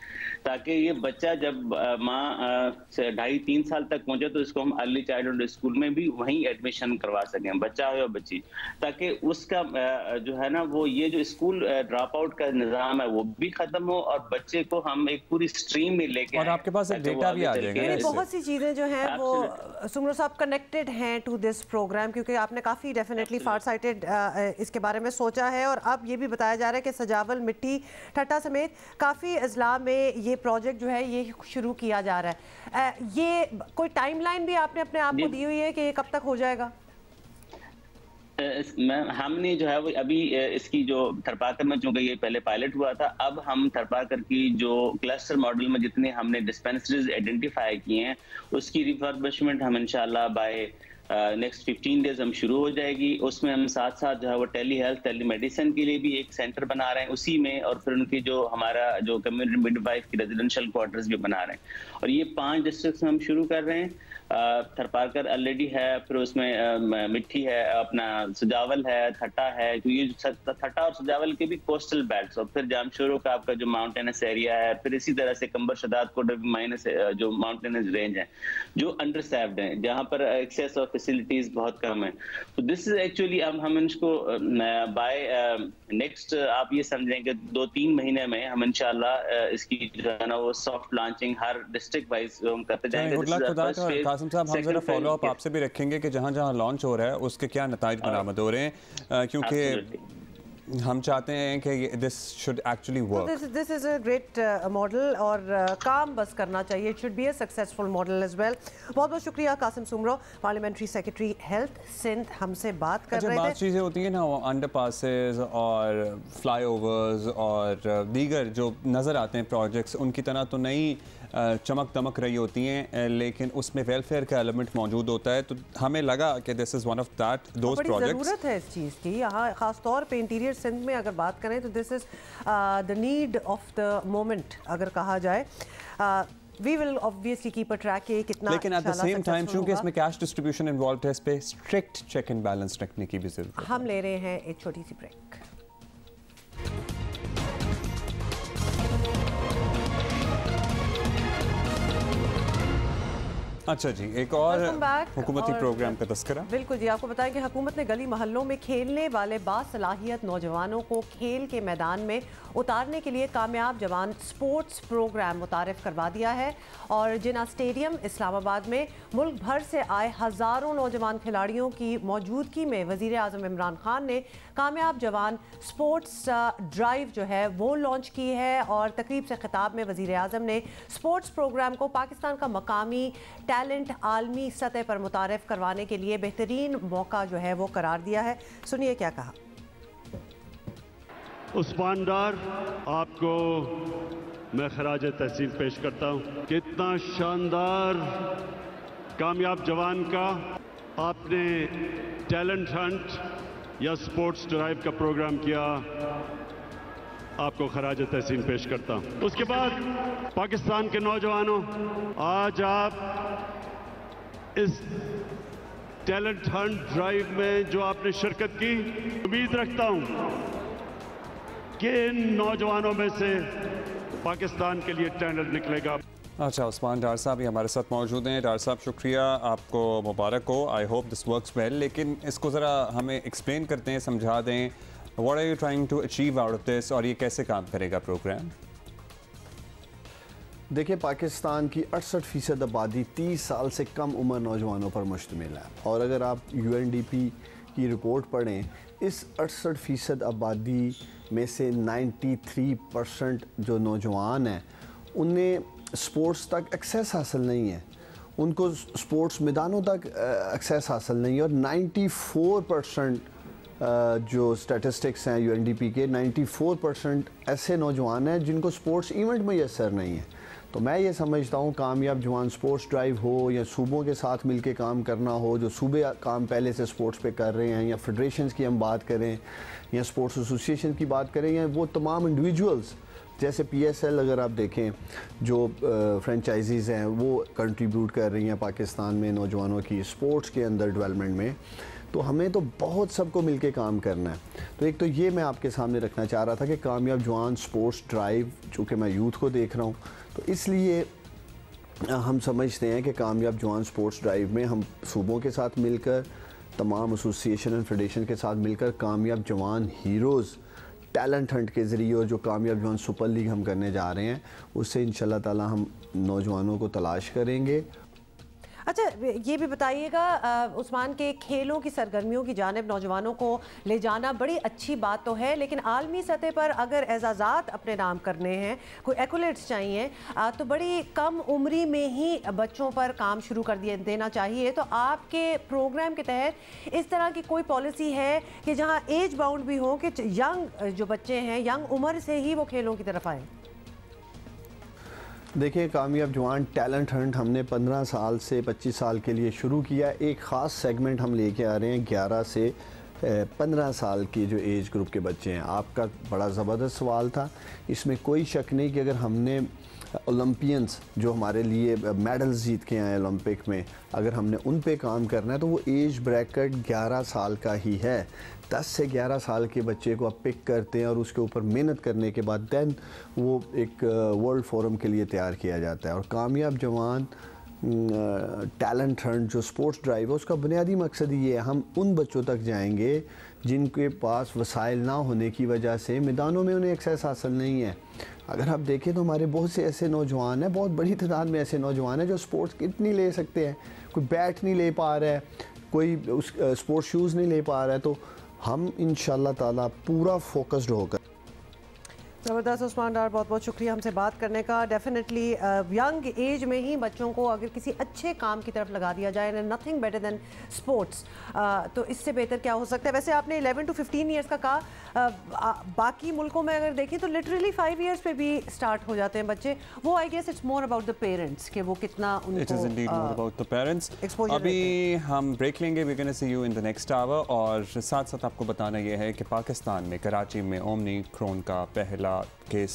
ताकि ये बच्चा जब माँ से 2.5-3 साल तक पहुंचे तो इसको हम अर्ली चाइल्डहुड स्कूल में भी वहीं एडमिशन करवा सकें, बच्चा हो या बच्ची, ताकि उसका जो है ना वो ये जो स्कूल ड्रॉप आउट का निज़ाम है वो भी खत्म हो और बच्चे को हम एक पूरी स्ट्रीम में लेके। और आपके पास एक डेटा भी आ जाएगा, बहुत सी चीज़ें जो हैं वो सुमरो साहब कनेक्टेड हैं टू दिस प्रोग्राम, क्योंकि आपने काफ़ी डेफिनेटली फार साइटेड इसके बारे में सोचा है। और अब ये भी बताया जा रहा है कि सजावल, मिट्टी, ठट्टा समेत काफ़ी अजला में ये प्रोजेक्ट जो है ये शुरू किया जा रहा है। ये कोई टाइमलाइन भी आपने अपने आप को दी हुई है कि ये कब तक हो जाएगा? हमने जो है वो अभी इसकी जो थरपाकर में, चूंकि ये पहले पायलट हुआ था, अब हम थरपाकर की जो क्लस्टर मॉडल में जितने हमने डिस्पेंसरीज आइडेंटिफाई किए हैं उसकी रिफर्बिशमेंट हम इंशाल्लाह बाय नेक्स्ट 15 डेज हम शुरू हो जाएगी। उसमें हम साथ साथ जो है वो टेली हेल्थ, टेली मेडिसिन के लिए भी एक सेंटर बना रहे हैं उसी में, और फिर उनकी जो हमारा जो कम्युनिटी मिडवाइफ की रेजिडेंशियल क्वार्टर्स भी बना रहे हैं। और ये 5 डिस्ट्रिक्ट्स में हम शुरू कर रहे हैं। थरपाकर ऑलरेडी है, फिर उसमें मिट्टी है, अपना सजावल है, ठट्टा है, तो ये ठट्टा और सजावल के भी कोस्टल बेल्ट्स, और फिर जामशोरों का आपका जो माउंटेनस एरिया है, फिर इसी तरह से कंबर शदाद कोट माइनस जो माउंटेनस रेंज है जो अंडर सर्व्ड है, जहाँ पर एक्सेस ऑफ फैसिलिटीज बहुत कम है। तो दिस इज एक्चुअली अब हम इसको बाय नेक्स्ट आप ये समझें कि 2-3 महीने में हम इंशाल्लाह इसकी जो है ना वो सॉफ्ट लॉन्चिंग हर डिस्ट्रिक्ट वाइज हम करते जाएंगे। कासिम साहब, हम जरा फॉलो अप आपसे भी रखेंगे कि जहाँ जहाँ लॉन्च हो रहा है उसके क्या नताइज बरामद हो रहे हैं, क्योंकि हम चाहते हैं कि this should actually work. This is a great model और काम बस करना चाहिए। It should be a successful model as well. बहुत बहुत शुक्रिया Qasim Soomro, parliamentary secretary health Sindh, हमसे बात कर रहे थे। बात चीज़ें होती हैं ना, अंडरपासेस और फ्लाईओवर्स और दीगर जो नज़र आते हैं प्रोजेक्ट्स, उनकी तरह तो नहीं चमक दमक रही होती हैं, लेकिन उसमें वेलफेयर का एलिमेंट मौजूद होता है। तो हमें लगा कि this is one of that those projects. ज़रूरत है इस चीज़ की यहाँ, ख़ास तौर पे इंटीरियर सिंध में अगर बात करें तो this is the need of the moment अगर कहा जाए। We will obviously keep a track के कितना, लेकिन at the same time चूंकि इसमें कैश डिस्ट्रीब्यूशन इन्वॉल्व है, इस पे स्ट्रिक्ट चेक एंड बैलेंस रखने की भी जरूरत है। हम ले रहे हैं एक छोटी सी ब्रेक। अच्छा जी, एक और हुकूमती प्रोग्राम का तस्करा। बिल्कुल जी, आपको बताएं कि हुकूमत ने गली मोहल्लों में खेलने वाले बासलाहियत नौजवानों को खेल के मैदान में उतारने के लिए कामयाब जवान स्पोर्ट्स प्रोग्राम मुतारिफ करवा दिया है। और जिना स्टेडियम इस्लामाबाद में मुल्क भर से आए हज़ारों नौजवान खिलाड़ियों की मौजूदगी में वज़ीर आज़म इमरान खान ने कामयाब जवान स्पोर्ट्स ड्राइव जो है वो लॉन्च की है। और तकरीब से खिताब में वज़ीर आज़म ने स्पोर्ट्स प्रोग्राम को पाकिस्तान का मकामी टैलेंट आलमी सतह पर मुतारिफ करवाने के लिए बेहतरीन मौका जो है वो करार दिया है। सुनिए क्या कहा। उस्मान डार, आपको मैं खराज तहसीन पेश करता हूँ। कितना शानदार कामयाब जवान का आपने टैलेंट हंट या स्पोर्ट्स ड्राइव का प्रोग्राम किया, आपको खराज तहसीन पेश करता हूँ। उसके बाद पाकिस्तान के नौजवानों, आज आप इस टैलेंट हंट ड्राइव में जो आपने शिरकत की, उम्मीद रखता हूँ कि इन नौजवानों में से पाकिस्तान के लिए टैलेंट निकलेगा। अच्छा, उस्मान डार साहब भी हमारे साथ मौजूद हैं। डार साहब शुक्रिया, आपको मुबारक हो, I hope this works well. लेकिन इसको ज़रा हमें एक्सप्लेन करते हैं, समझा दें, what are you trying to achieve out of this, और ये कैसे काम करेगा प्रोग्राम? देखिए, पाकिस्तान की 68% आबादी 30 साल से कम उम्र नौजवानों पर मुश्तमिल है। और अगर आप UNDP की रिपोर्ट पढ़ें, इस 68% आबादी में से 93% जो नौजवान हैं उन्हें स्पोर्ट्स तक एक्सेस हासिल नहीं है, उनको स्पोर्ट्स मैदानों तक एक्सेस हासिल नहीं है। और 94% जो स्टैटिस्टिक्स हैं UNDP के, 94% ऐसे नौजवान हैं जिनको स्पोर्ट्स इवेंट मैसर नहीं है। तो मैं ये समझता हूँ कामयाब जवान स्पोर्ट्स ड्राइव हो या सूबों के साथ मिलके काम करना हो, जो सूबे काम पहले से स्पोर्ट्स पे कर रहे हैं, या फेडरेशंस की हम बात करें या स्पोर्ट्स एसोसिएशन की बात करें, या वो तमाम इंडिविजुअल्स जैसे PSL अगर आप देखें जो फ्रेंचाइजीज़ हैं वो कंट्रीब्यूट कर रही हैं पाकिस्तान में नौजवानों की स्पोर्ट्स के अंदर डेवलपमेंट में, तो हमें तो बहुत सबको मिलके काम करना है। तो एक तो ये मैं आपके सामने रखना चाह रहा था कि कामयाब जवान स्पोर्ट्स ड्राइव, चूँकि मैं यूथ को देख रहा हूँ, तो इसलिए हम समझते हैं कि कामयाब जवान स्पोर्ट्स ड्राइव में हम सूबों के साथ मिलकर, तमाम एसोसिएशन एंड फेडरेशन के साथ मिलकर कामयाब जवान हीरोज़ टैलेंट हंट के ज़रिए, और जो कामयाब जवान सुपर लीग हम करने जा रहे हैं, उससे इंशाल्लाह ताला हम नौजवानों को तलाश करेंगे अच्छा, ये भी बताइएगा, उस्मान के खेलों की सरगर्मियों की जानिब नौजवानों को ले जाना बड़ी अच्छी बात तो है, लेकिन आलमी सतह पर अगर एजाज़ात अपने नाम करने हैं, कोई एक्कोलेट्स चाहिए, तो बड़ी कम उम्री में ही बच्चों पर काम शुरू कर देना चाहिए। तो आपके प्रोग्राम के तहत इस तरह की कोई पॉलिसी है कि जहाँ एज बाउंड भी हो कि यंग जो बच्चे हैं, यंग उम्र से ही वो खेलों की तरफ आए? देखिए, कामयाब जवान टैलेंट हंट हमने 15 साल से 25 साल के लिए शुरू किया। एक ख़ास सेगमेंट हम लेके आ रहे हैं 11 से 15 साल की जो एज ग्रुप के बच्चे हैं। आपका बड़ा ज़बरदस्त सवाल था, इसमें कोई शक नहीं कि अगर हमने ओलंपियंस जो हमारे लिए मेडल्स जीत के आए ओलंपिक में, अगर हमने उन पे काम करना है तो वो एज ब्रैकेट 11 साल का ही है। 10 से 11 साल के बच्चे को आप पिक करते हैं और उसके ऊपर मेहनत करने के बाद दैन वो एक वर्ल्ड फोरम के लिए तैयार किया जाता है। और कामयाब जवान टैलेंट हंट जो स्पोर्ट्स ड्राइव है, उसका बुनियादी मकसद ये है, हम उन बच्चों तक जाएंगे जिनके पास वसाइल ना होने की वजह से मैदानों में उन्हें एक्सेस हासिल नहीं है। अगर आप देखें तो हमारे बहुत से ऐसे नौजवान हैं, बहुत बड़ी तादाद में ऐसे नौजवान हैं जो स्पोर्ट्स किट नहीं ले सकते हैं, कोई बैट नहीं ले पा रहा है, कोई उस स्पोर्ट्स शूज़ नहीं ले पा रहा है। तो हम इंशाल्लाह ताला पूरा फोकस्ड होकर। ज़बरदस्त उस्मान डार, बहुत बहुत शुक्रिया हमसे बात करने का। डेफिनेटली यंग एज में ही बच्चों को अगर किसी अच्छे काम की तरफ लगा दिया जाए, नथिंग बेटर देन स्पोर्ट्स, तो इससे बेहतर क्या हो सकता है। वैसे आपने 11 to 15 ईयर्स का कहा, बाकी मुल्कों में अगर देखें तो लिटरली 5 ईयर्स पे भी स्टार्ट हो जाते हैं बच्चे। वो I guess it's more about the parents कि वो कितना उनको it is indeed more about the parents. अभी हम ब्रेक लेंगे, we gonna see you in the next hour. और साथ साथ आपको बताना यह है कि पाकिस्तान में कराची में ओमिक्रॉन का पहला केस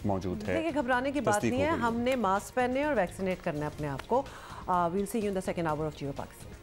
मौजूद है। देखिए, घबराने की बात नहीं है, हमने मास्क पहनने और वैक्सीनेट करना है अपने आप को। We'll see you in the second hour of Geo Pakistan.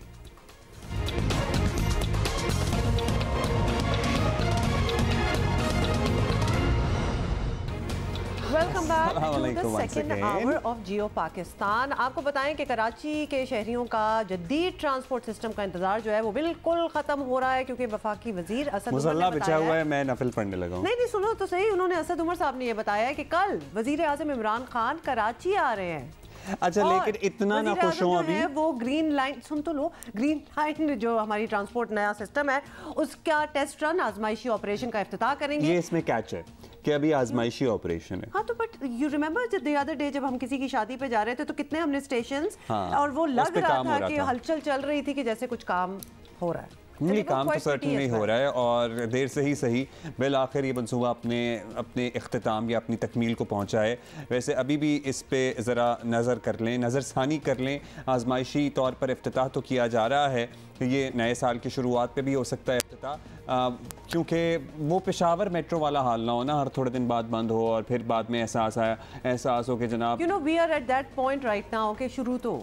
Welcome back to the second hour of Geo Pakistan. आपको बताएं कि कराची के शहरियों का जदीद ट्रांसपोर्ट सिस्टम का इंतजार जो है वो बिल्कुल खत्म हो रहा है, क्योंकि वफाकी वजीर असद उमर ने बिछा हुआ है, मैं नफल पढ़ने लगा हूं। नहीं, सुनो तो सही, उन्होंने असद उमर साहब ने ये बताया है कि कल वजीर आज़म इमरान खान कराची आ रहे हैं। अच्छा, लेकिन इतना ना खुश हो अभी। वो ग्रीन लाइन, सुन तो लो, ग्रीन लाइन जो हमारी ट्रांसपोर्ट नया सिस्टम है उसका टेस्ट रन, आजमाइशी ऑपरेशन का इफ्तिताह करेंगे। ये इसमें कैच है कि अभी आजमाइशी ऑपरेशन है। हाँ, तो बट यू रिमेंबर जब द अदर डे जब हम किसी की शादी पे जा रहे थे तो कितने हमने स्टेशंस, और वो लग रहा था कि हलचल चल रही थी कि जैसे कुछ काम हो रहा है। नहीं, काम तो सर्टनली हो रहा है और देर से ही सही बिल आखिर ये मनसूबा अपने इख्तिताम या अपनी तकमील को पहुंचा है। वैसे अभी भी इस पे ज़रा नज़र कर लें, नज़रसानी कर लें। आजमाइशी तौर पर इफ्तिताह तो किया जा रहा है, ये नए साल की शुरुआत पे भी हो सकता है इफ्तिताह, क्योंकि वो पेशावर मेट्रो वाला हाल ना हो ना, हर थोड़े दिन बाद बंद हो और फिर बाद में एहसास हो कि जनाब you know we are at that point right now कि शुरू तो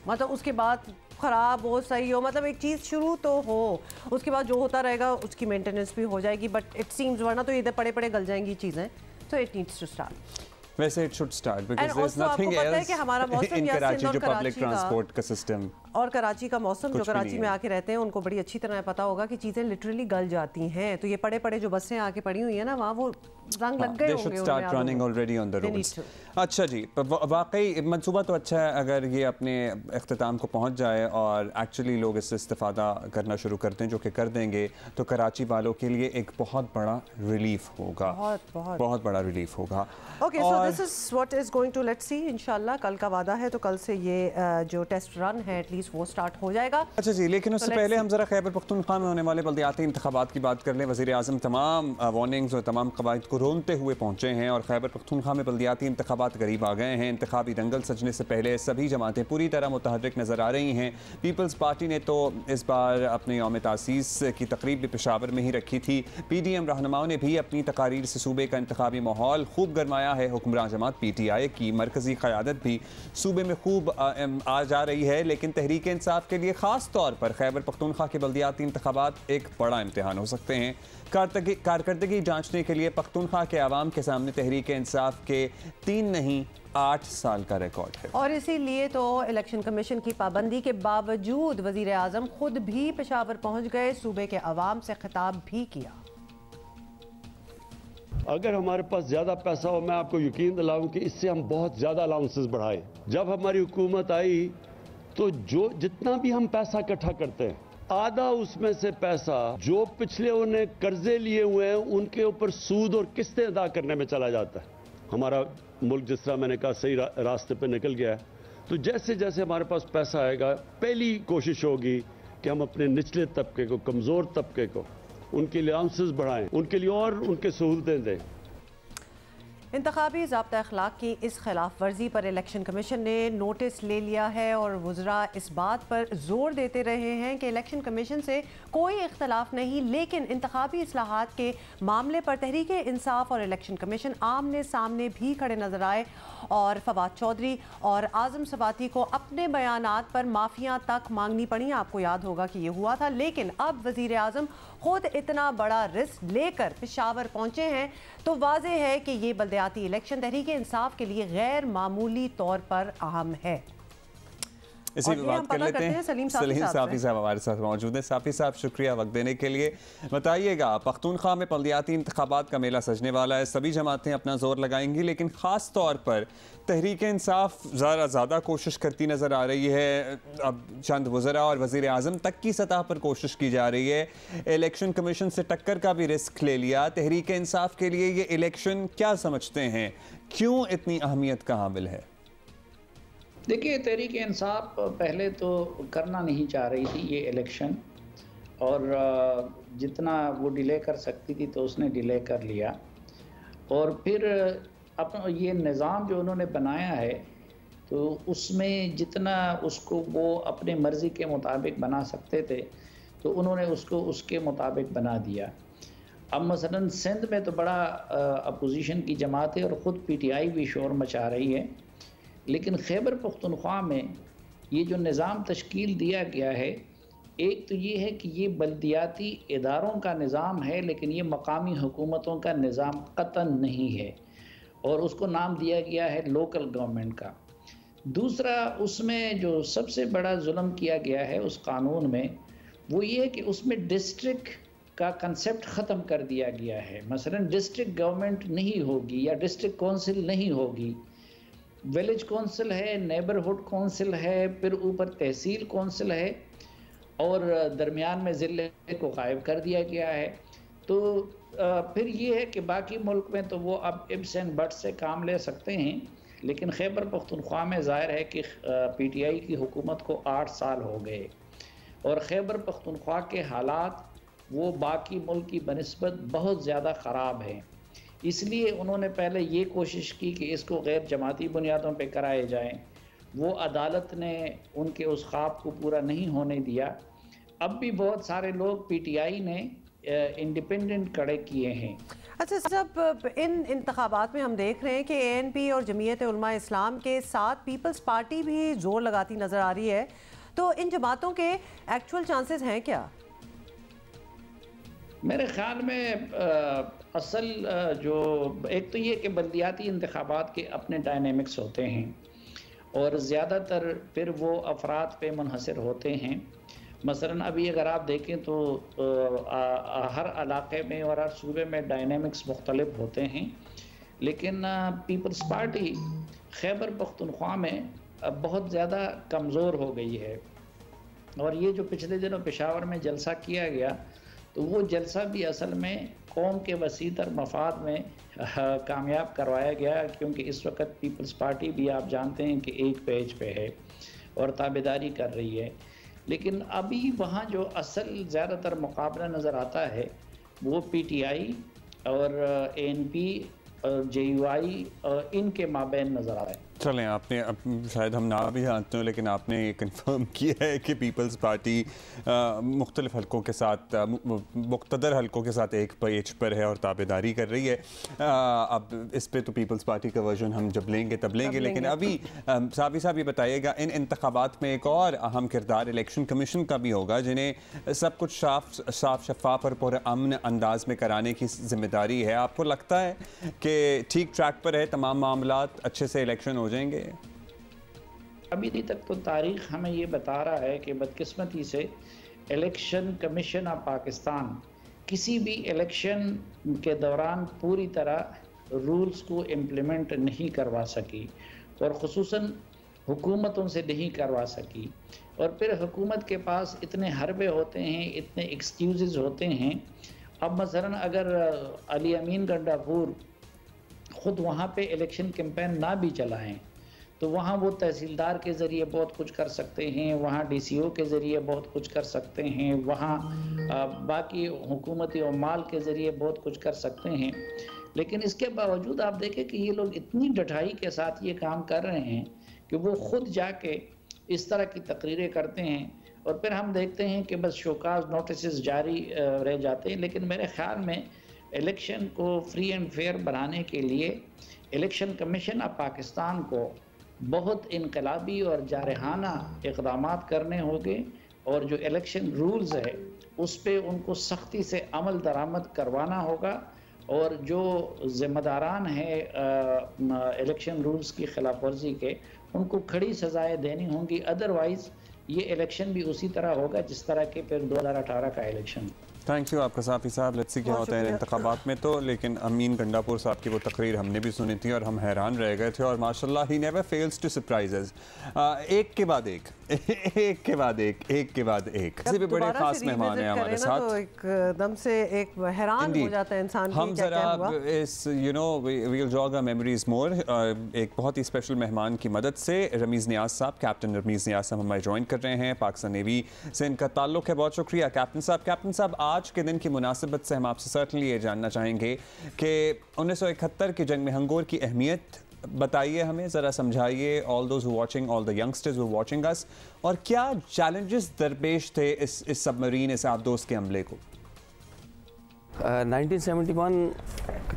मतलब उसके बाद ख़राब हो, सही हो, मतलब एक चीज़ शुरू तो हो, उसके बाद जो होता रहेगा उसकी मेंटेनेंस भी हो जाएगी। बट इट सीम्स वरना तो इधर पड़े पड़े गल जाएंगी चीज़ें, तो इट नीड्स टू स्टार्ट। वैसे it should start because there is nothing else in Karachi जो पब्लिक ट्रांसपोर्ट का सिस्टम और कराची का मौसम, जो कराची में आके रहते हैं उनको बड़ी अच्छी तरह पता होगा कि चीज़ें लिटरली गल जाती हैं। तो ये पड़े पड़े जो बसें आके पड़ी हुई है ना, वहाँ वो रंग लग गए होंगे, start running already on the roads. अच्छा जी, वाकई मंसूबा तो अच्छा है अगर ये अपने इख्तिताम को पहुंच जाए और एक्चुअली लोग इससे इस्तेफादा करना शुरू करते हैं, जो कि कर देंगे, तो कराची वालों के लिए एक बहुत बड़ा रिलीफ होगा, बहुत बड़ा रिलीफ होगा। Okay, so this is what is going to, let's see, इंशाल्लाह कल का वादा है तो कल से ये जो टेस्ट रन है एटलीस्ट वो स्टार्ट हो जाएगा। अच्छा जी, लेकिन उससे पहले हम जरा खैबर पख्तूनख्वा में होने वाले बल्दियाती इंतखाबात की बात कर लें। वज़ीर आज़म तमाम वार्निंग्स और तमाम कवायद को रोनते हुए पहुंचे हैं और खैबर पख्तूनख्वा में बल्दियाती इंतखाबात करीब आ गए हैं। इंतखाबी दंगल सजने से पहले सभी जमातें पूरी तरह मुतहर्रिक नज़र आ रही हैं। पीपल्स पार्टी ने तो इस बार अपने यौम तासीस की तकरीब भी पेशावर में ही रखी थी। PDM रहनुमाओं ने भी अपनी तकारीर से सूबे का इंतखाबी माहौल खूब गरमाया है। हुक्मरान जमात PTI की मरकज़ी क़यादत भी सूबे में खूब आ जा रही है, लेकिन तहरीक इंसाफ के लिए ख़ास तौर पर खैबर पख्तूनख्वा के बल्दियाती इंतखाबात एक बड़ा इम्तिहान हो सकते हैं। कारकर्दगी जांचने के लिए पख्तूनख्वा के आवाम के सामने तहरीक इंसाफ के 3 नहीं 8 साल का रिकॉर्ड है। और इसीलिए तो इलेक्शन कमीशन की पाबंदी के बावजूद वज़ीर आज़म खुद भी पेशावर पहुंच गए, सूबे के आवाम से खिताब भी किया। अगर हमारे पास ज़्यादा पैसा हो, मैं आपको यकीन दिलाऊं कि इससे हम बहुत ज़्यादा अलाउंसेस बढ़ाएं। जब हमारी हुकूमत आई तो जो जितना भी हम पैसा इकट्ठा करते हैं, आधा उसमें से पैसा जो पिछले उन्हें कर्जे लिए हुए हैं उनके ऊपर सूद और किस्तें अदा करने में चला जाता है। हमारा मुल्क जिस तरह मैंने कहा सही रास्ते पे निकल गया है, तो जैसे जैसे हमारे पास पैसा आएगा, पहली कोशिश होगी कि हम अपने निचले तबके को, कमज़ोर तबके को, उनके लिए अलाउंसेस बढ़ाएं, उनके लिए और उनके सहूलतें दें। इंतखाबी ज़ाब्ता अखलाक की इस खिलाफ वर्जी पर इलेक्शन कमीशन ने नोटिस ले लिया है और वज़रा इस बात पर जोर देते रहे हैं कि इलेक्शन कमीशन से कोई इख्तलाफ नहीं, लेकिन इंतखाबी इस्लाहात के मामले पर तहरीक इंसाफ और इलेक्शन कमीशन आमने सामने भी खड़े नजर आए और फवाद चौधरी और आज़म सवाती को अपने बयानात पर माफ़ियाँ तक मांगनी पड़ी। आपको याद होगा कि ये हुआ था, लेकिन अब वज़ीर आज़म खुद इतना बड़ा रिस्क लेकर पेशावर पहुंचे हैं तो वाज़ेह है कि ये बल्दियाती इलेक्शन तहरीक इंसाफ के लिए गैर मामूली तौर पर अहम है। इसी पे बात कर लेते हैं। सलीम साफ़ी साहब हमारे साथ मौजूद हैं। साफ़ी साहब, शुक्रिया वक्त देने के लिए। बताइएगा, पख्तूनख्वा में बल्दियाती इंतखाबात का मेला सजने वाला है, सभी जमातें अपना जोर लगाएंगी, लेकिन ख़ास तौर पर तहरीक इंसाफ ज़्यादा कोशिश करती नज़र आ रही है। अब चंद वज़रा और वज़ीर आज़म तक की सतह पर कोशिश की जा रही है। इलेक्शन कमीशन से टक्कर का भी रिस्क ले लिया। तहरीक इंसाफ के लिए ये इलेक्शन क्या समझते हैं, क्यों इतनी अहमियत का हामिल है? देखिए, तहरीक इंसाफ पहले तो करना नहीं चाह रही थी ये इलेक्शन, और जितना वो डिले कर सकती थी तो उसने डिले कर लिया। और फिर अपना ये निज़ाम जो उन्होंने बनाया है तो उसमें जितना उसको वो अपने मर्ज़ी के मुताबिक बना सकते थे तो उन्होंने उसको उसके मुताबिक बना दिया। अब मसलन सिंध में तो बड़ा अपोजिशन की जमात है और ख़ुद PTI भी शोर मचा रही है, लेकिन खैबर पख्तूनख्वा में ये जो निज़ाम तश्कील दिया गया है, एक तो ये है कि ये बल्दियाती इदारों का निज़ाम है, लेकिन ये मकामी हुकूमतों का निज़ाम कतन नहीं है, और उसको नाम दिया गया है लोकल गवर्नमेंट का। दूसरा, उसमें जो सबसे बड़ा जुल्म किया गया है उस कानून में, वो ये है कि उसमें डिस्ट्रिक्ट का कंसेप्ट ख़त्म कर दिया गया है। मसलन डिस्ट्रिक्ट गवर्नमेंट नहीं होगी या डिस्ट्रिक्ट कौंसिल नहीं होगी, विलेज कौंसिल है, नेबरहुड कौंसिल है, फिर ऊपर तहसील कौंसिल है, और दरमियान में ज़िले को गायब कर दिया गया है। तो फिर ये है कि बाकी मुल्क में तो वो अब इब्स एंड बट्स से काम ले सकते हैं, लेकिन खैबर पख्तूनख्वा में ज़ाहिर है कि PTI की हुकूमत को 8 साल हो गए, और खैबर पख्तूनख्वा के हालात वो बाकी मुल्क की बनिस्बत बहुत ज़्यादा ख़राब हैं। इसलिए उन्होंने पहले ये कोशिश की कि इसको गैर जमाती बुनियादों पे कराए जाएं। वो अदालत ने उनके उस ख्वाब को पूरा नहीं होने दिया। अब भी बहुत सारे लोग PTI ने इंडिपेंडेंट खड़े किए हैं। अच्छा, जब इन इंतखाबात में हम देख रहे हैं कि ANP और जमीयत उलमा इस्लाम के साथ पीपल्स पार्टी भी जोर लगाती नज़र आ रही है, तो इन जमातों के एक्चुअल चांसेस हैं क्या? मेरे ख्याल में असल जो एक तो ये कि बल्दियाती इंतखाबात के अपने डायनेमिक्स होते हैं, और ज़्यादातर फिर वो अफराद पे मुनहसर होते हैं। मसलन अभी अगर आप देखें तो हर इलाके में और हर सूबे में डायनेमिक्स मुख्तलिफ होते हैं, लेकिन पीपल्स पार्टी खैबर पख्तूनख्वा में बहुत ज़्यादा कमज़ोर हो गई है। और ये जो पिछले दिनों पेशावर में जलसा किया गया, तो वो जलसा भी असल में कौम के वसीतर मफाद में कामयाब करवाया गया, क्योंकि इस वक्त पीपल्स पार्टी भी आप जानते हैं कि एक पेज पे है और ताबेदारी कर रही है। लेकिन अभी वहाँ जो असल ज़्यादातर मुकाबला नज़र आता है वो PTI और ANP और JUI और इनके माबैन नज़र आ रहा है। चलें, आपने अब शायद हम ना भी जानते हो, लेकिन आपने ये कन्फर्म किया है कि पीपल्स पार्टी मुख्तलिफ हलकों के साथ, मुक़्तदर हलकों के साथ एक पेज पर है और ताबेदारी कर रही है। अब इस पे तो पीपल्स पार्टी का वर्जन हम जब लेंगे तब लेंगे, लेकिन अभी साफ़ी साहब ये बताइएगा, इन इंतखाबात में एक और अहम किरदार इलेक्शन कमीशन का भी होगा, जिन्हें सब कुछ साफ शफाफ और पुरअमन अंदाज में कराने की जिम्मेदारी है। आपको लगता है कि ठीक ट्रैक पर है, तमाम मामलात अच्छे से इलेक्शन हो जाएंगे? अभी तक तो तारीख हमें ये बता रहा है कि बदकिस्मती से इलेक्शन कमीशन ऑफ पाकिस्तान किसी भी इलेक्शन के दौरान पूरी तरह रूल्स को इम्प्लीमेंट नहीं करवा सकी, और ख़ुसूसन हुकूमत उनसे नहीं करवा सकी, और फिर हुकूमत के पास इतने हरबे होते हैं, इतने एक्सक्यूज़ होते हैं। अब मसलन अगर अली अमीन गंडापुर ख़ुद वहाँ पे इलेक्शन कैंपेन ना भी चलाएं तो वहाँ वो तहसीलदार के ज़रिए बहुत कुछ कर सकते हैं, वहाँ DCO के ज़रिए बहुत कुछ कर सकते हैं, वहाँ बाकी हुकूमती उम्माल के ज़रिए बहुत कुछ कर सकते हैं। लेकिन इसके बावजूद आप देखें कि ये लोग इतनी डटाई के साथ ये काम कर रहे हैं कि वो ख़ुद जाके इस तरह की तकरीरें करते हैं, और फिर हम देखते हैं कि बस शोकाज नोटिस जारी रह जाते हैं। लेकिन मेरे ख़्याल में इलेक्शन को फ्री एंड फेयर बनाने के लिए इलेक्शन कमीशन ऑफ पाकिस्तान को बहुत इनकलाबी और जारहाना इक़दामात करने होंगे, और जो इलेक्शन रूल्स है उस पर उनको सख्ती से अमल दरामद करवाना होगा, और जो ज़िम्मेदारान हैं इलेक्शन रूल्स की खिलाफ वर्जी के उनको खड़ी सज़ाएं देनी होंगी। अदरवाइज़ ये इलेक्शन भी उसी तरह होगा जिस तरह के फिर 2018 का इलेक्शन। थैंक यू आपका साफ़ी साहब। लेट्स सी क्या होता है इंतखाबात में तो। लेकिन अमीन गंडापुर साहब की वो तकरीर हमने भी सुनी थी और हम हैरान रह गए थे, और माशाल्लाह ही नेवर फेल्स टू सरप्राइजेस। एक के बाद एक, एक के बाद एक, एक के बाद एक। किसी भी बड़े खास मेहमान हैं हमारे साथ, तो एकदम से एक हैरान हो जाता है इंसान। हम जरा इस we will jog our memories more. एक बहुत ही स्पेशल मेहमान की मदद से रमीज़ नियाज़ साहब, कैप्टन रमीज़ नियाज़ साहब हमारे ज्वाइन कर रहे हैं। पाकिस्तान नेवी से इनका ताल्लुक़ है। बहुत शुक्रिया कैप्टन साहब। कैप्टन साहब, आज के दिन की मुनासिबत से हम आपसे सर्टनली ये जानना चाहेंगे कि 1971 की जंग में हंगोर की अहमियत बताइए, हमें ज़रा समझाइए, all those who watching, all the youngsters who watching us, और क्या चैलेंजेस दरपेश थे इस सबमरीन, इस आबदोज़ के हमले को। 1971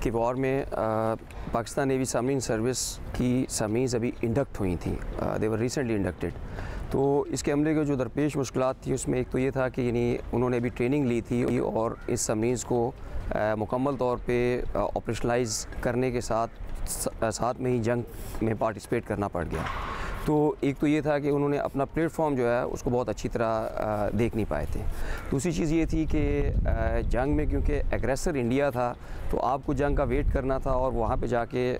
के वॉर में पाकिस्तान नेवी सबमरीन सर्विस की सबमरीन्स अभी इंडक्ट हुई थी, दे वर रिसेंटली इंडक्टेड। तो इसके हमले के जो दरपेश मुश्किलात थी उसमें एक तो ये था कि यानी उन्होंने अभी ट्रेनिंग ली थी और इस सबमरीन्स को मुकम्मल तौर पे ऑपरेशनलाइज करने के साथ में ही जंग में पार्टिसिपेट करना पड़ गया। तो एक तो ये था कि उन्होंने अपना प्लेटफॉर्म जो है उसको बहुत अच्छी तरह देख नहीं पाए थे। दूसरी चीज़ ये थी कि जंग में क्योंकि एग्रेसर इंडिया था तो आपको जंग का वेट करना था, और वहाँ पे जाके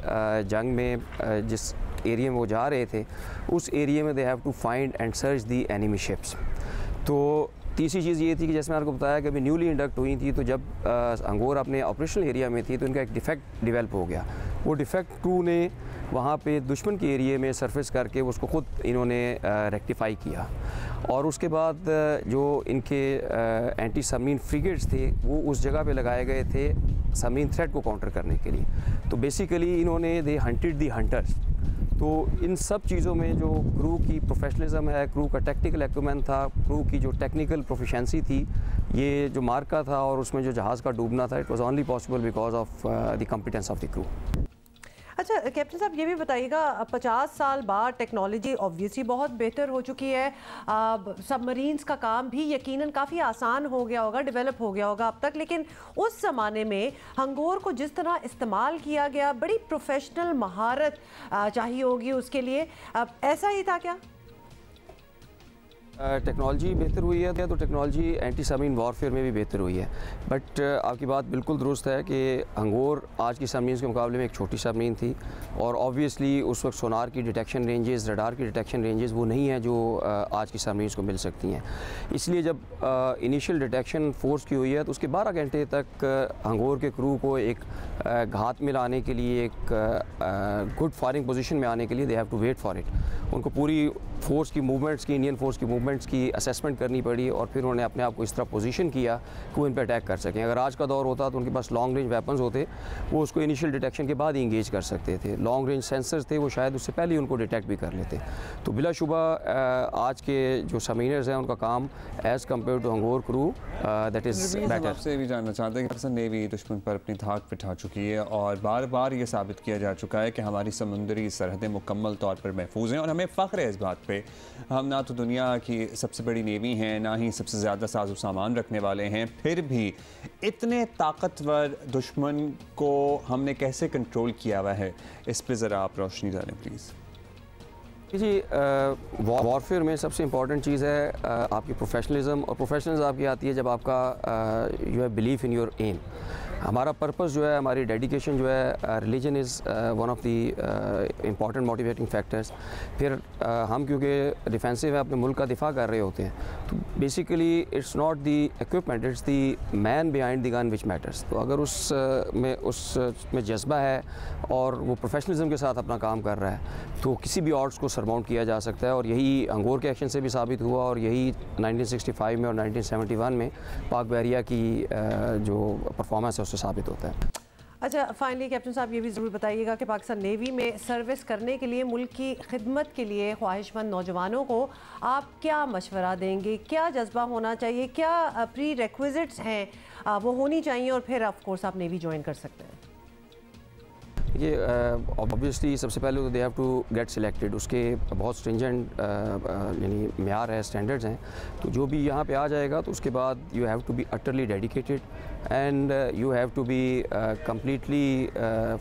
जंग में जिस एरिया में वो जा रहे थे उस एरिया में they have to find and search the enemy ships. तो तीसरी चीज़ ये थी कि जैसे मैंने आपको बताया कि अभी न्यूली इंडक्ट हुई थी, तो जब हंगोर अपने ऑपरेशनल एरिया में थी तो इनका एक डिफेक्ट डेवलप हो गया। वो डिफेक्ट क्रू ने वहाँ पे दुश्मन के एरिया में सरफेस करके उसको ख़ुद इन्होंने रेक्टिफाई किया, और उसके बाद जो इनके एंटी सबमरीन फ्रिगेट्स थे वो उस जगह पे लगाए गए थे सबमरीन थ्रेट को काउंटर करने के लिए। तो बेसिकली इन्होंने दे हंटेड दी हंटर्स। तो इन सब चीज़ों में जो क्रू की प्रोफेशनलिज्म है, क्रू का टेक्निकल एक्विपमेंट था, क्रू की जो टेक्निकल प्रोफिशेंसी थी, ये जो मार्का था और उसमें जो जहाज़ का डूबना था, it was only possible because of the competence of the crew. अच्छा कैप्टन साहब, ये भी बताइएगा 50 साल बाद टेक्नोलॉजी ऑब्वियसली बहुत बेहतर हो चुकी है, सबमरीन्स का काम भी यकीनन काफ़ी आसान हो गया होगा, डेवलप हो गया होगा अब तक, लेकिन उस ज़माने में हंगोर को जिस तरह इस्तेमाल किया गया, बड़ी प्रोफेशनल महारत चाहिए होगी उसके लिए, ऐसा ही था क्या? टेक्नोलॉजी बेहतर हुई है तो टेक्नोलॉजी एंटी सबमरीन वॉरफेयर में भी बेहतर हुई है। बट आपकी बात बिल्कुल दुरुस्त है कि हंगोर आज की सबमरीन के मुकाबले में एक छोटी सबमरीन थी, और ऑब्वियसली उस वक्त सोनार की डिटेक्शन रेंजेस, रडार की डिटेक्शन रेंजेस वो नहीं है जो आज की सबमरीन को मिल सकती हैं। इसलिए जब इनिशियल डिटेक्शन फोर्स की हुई है तो उसके 12 घंटे तक हंगोर के क्रू को एक घात में लाने के लिए, एक गुड फायरिंग पोजीशन में आने के लिए they have to wait for it. उनको पूरी फोर्स की मूवमेंट्स की, इंडियन फोर्स की मूवमेंट्स की असेसमेंट करनी पड़ी, और फिर उन्होंने अपने आप को इस तरह पोजीशन किया कि वो इन पर अटैक कर सकें। अगर आज का दौर होता तो उनके पास लॉन्ग रेंज वेपन्स होते, वो उसको इनिशियल डिटेक्शन के बाद ही इंगेज कर सकते थे। लॉन्ग रेंज सेंसर्स थे, वो शायद उससे पहले ही उनको डिटेक्ट भी कर लेते। तो बिलाशुबा आज के जो सबमरीनर्स हैं उनका काम as compare to Hangor crew that is better. आपसे भी जानना चाहते हैं कि पाकिस्तान नेवी दुश्मन पर अपनी धाक बिठा चुकी है, और बार बार ये साबित किया जा चुका है कि हमारी समुंदरी सरहदें मुकम्मल तौर पर महफूज हैं, और हमें फ़ख्र है इस बात पे। हम ना तो दुनिया की सबसे बड़ी नेवी हैं, ना ही सबसे ज़्यादा साजो सामान रखने वाले हैं, फिर भी इतने ताकतवर दुश्मन को हमने कैसे कंट्रोल किया हुआ है, इस पर ज़रा आप रोशनी डालें प्लीज़। जी, वॉरफेयर में सबसे इम्पॉर्टेंट चीज़ है आपकी प्रोफेशनलिज्म, और प्रोफेशनलिज्म आपकी आती है जब आपका you have belief in your aim. हमारा पर्पस जो है, हमारी डेडिकेशन जो है, religion is one of the important motivating factors. फिर हम क्योंकि डिफेंसिव है, अपने मुल्क का दिफा कर रहे होते हैं, तो basically it's not the equipment, it's the man behind the gun which matters. तो अगर उसमें जज्बा है और वो प्रोफेशनलिज्म के साथ अपना काम कर रहा है तो किसी भी ऑड्स को सरमाउंट किया जा सकता है। और यही अंगोर के एक्शन से भी साबित हुआ और यही 1965 में और 1971 में पाक बहरिया की जो परफॉर्मेंस है उससे साबित होता है। अच्छा, फाइनली कैप्टन साहब ये भी ज़रूर बताइएगा कि पाकिस्तान नेवी में सर्विस करने के लिए, मुल्क की खिदमत के लिए ख्वाहिशमंद नौजवानों को आप क्या मशवरा देंगे? क्या जज्बा होना चाहिए, क्या प्री रिक्विजिट्स हैं वो होनी चाहिए और फिर ऑफ कोर्स आप नेवी ज्वाइन कर सकते हैं? ये ऑब्वियसली सबसे पहले तो they have to get selected, उसके बहुत स्ट्रिंजेंट यानी मेयार है, स्टैंडर्ड्स हैं। तो जो भी यहाँ पे आ जाएगा तो उसके बाद you have to be utterly dedicated and you have to be completely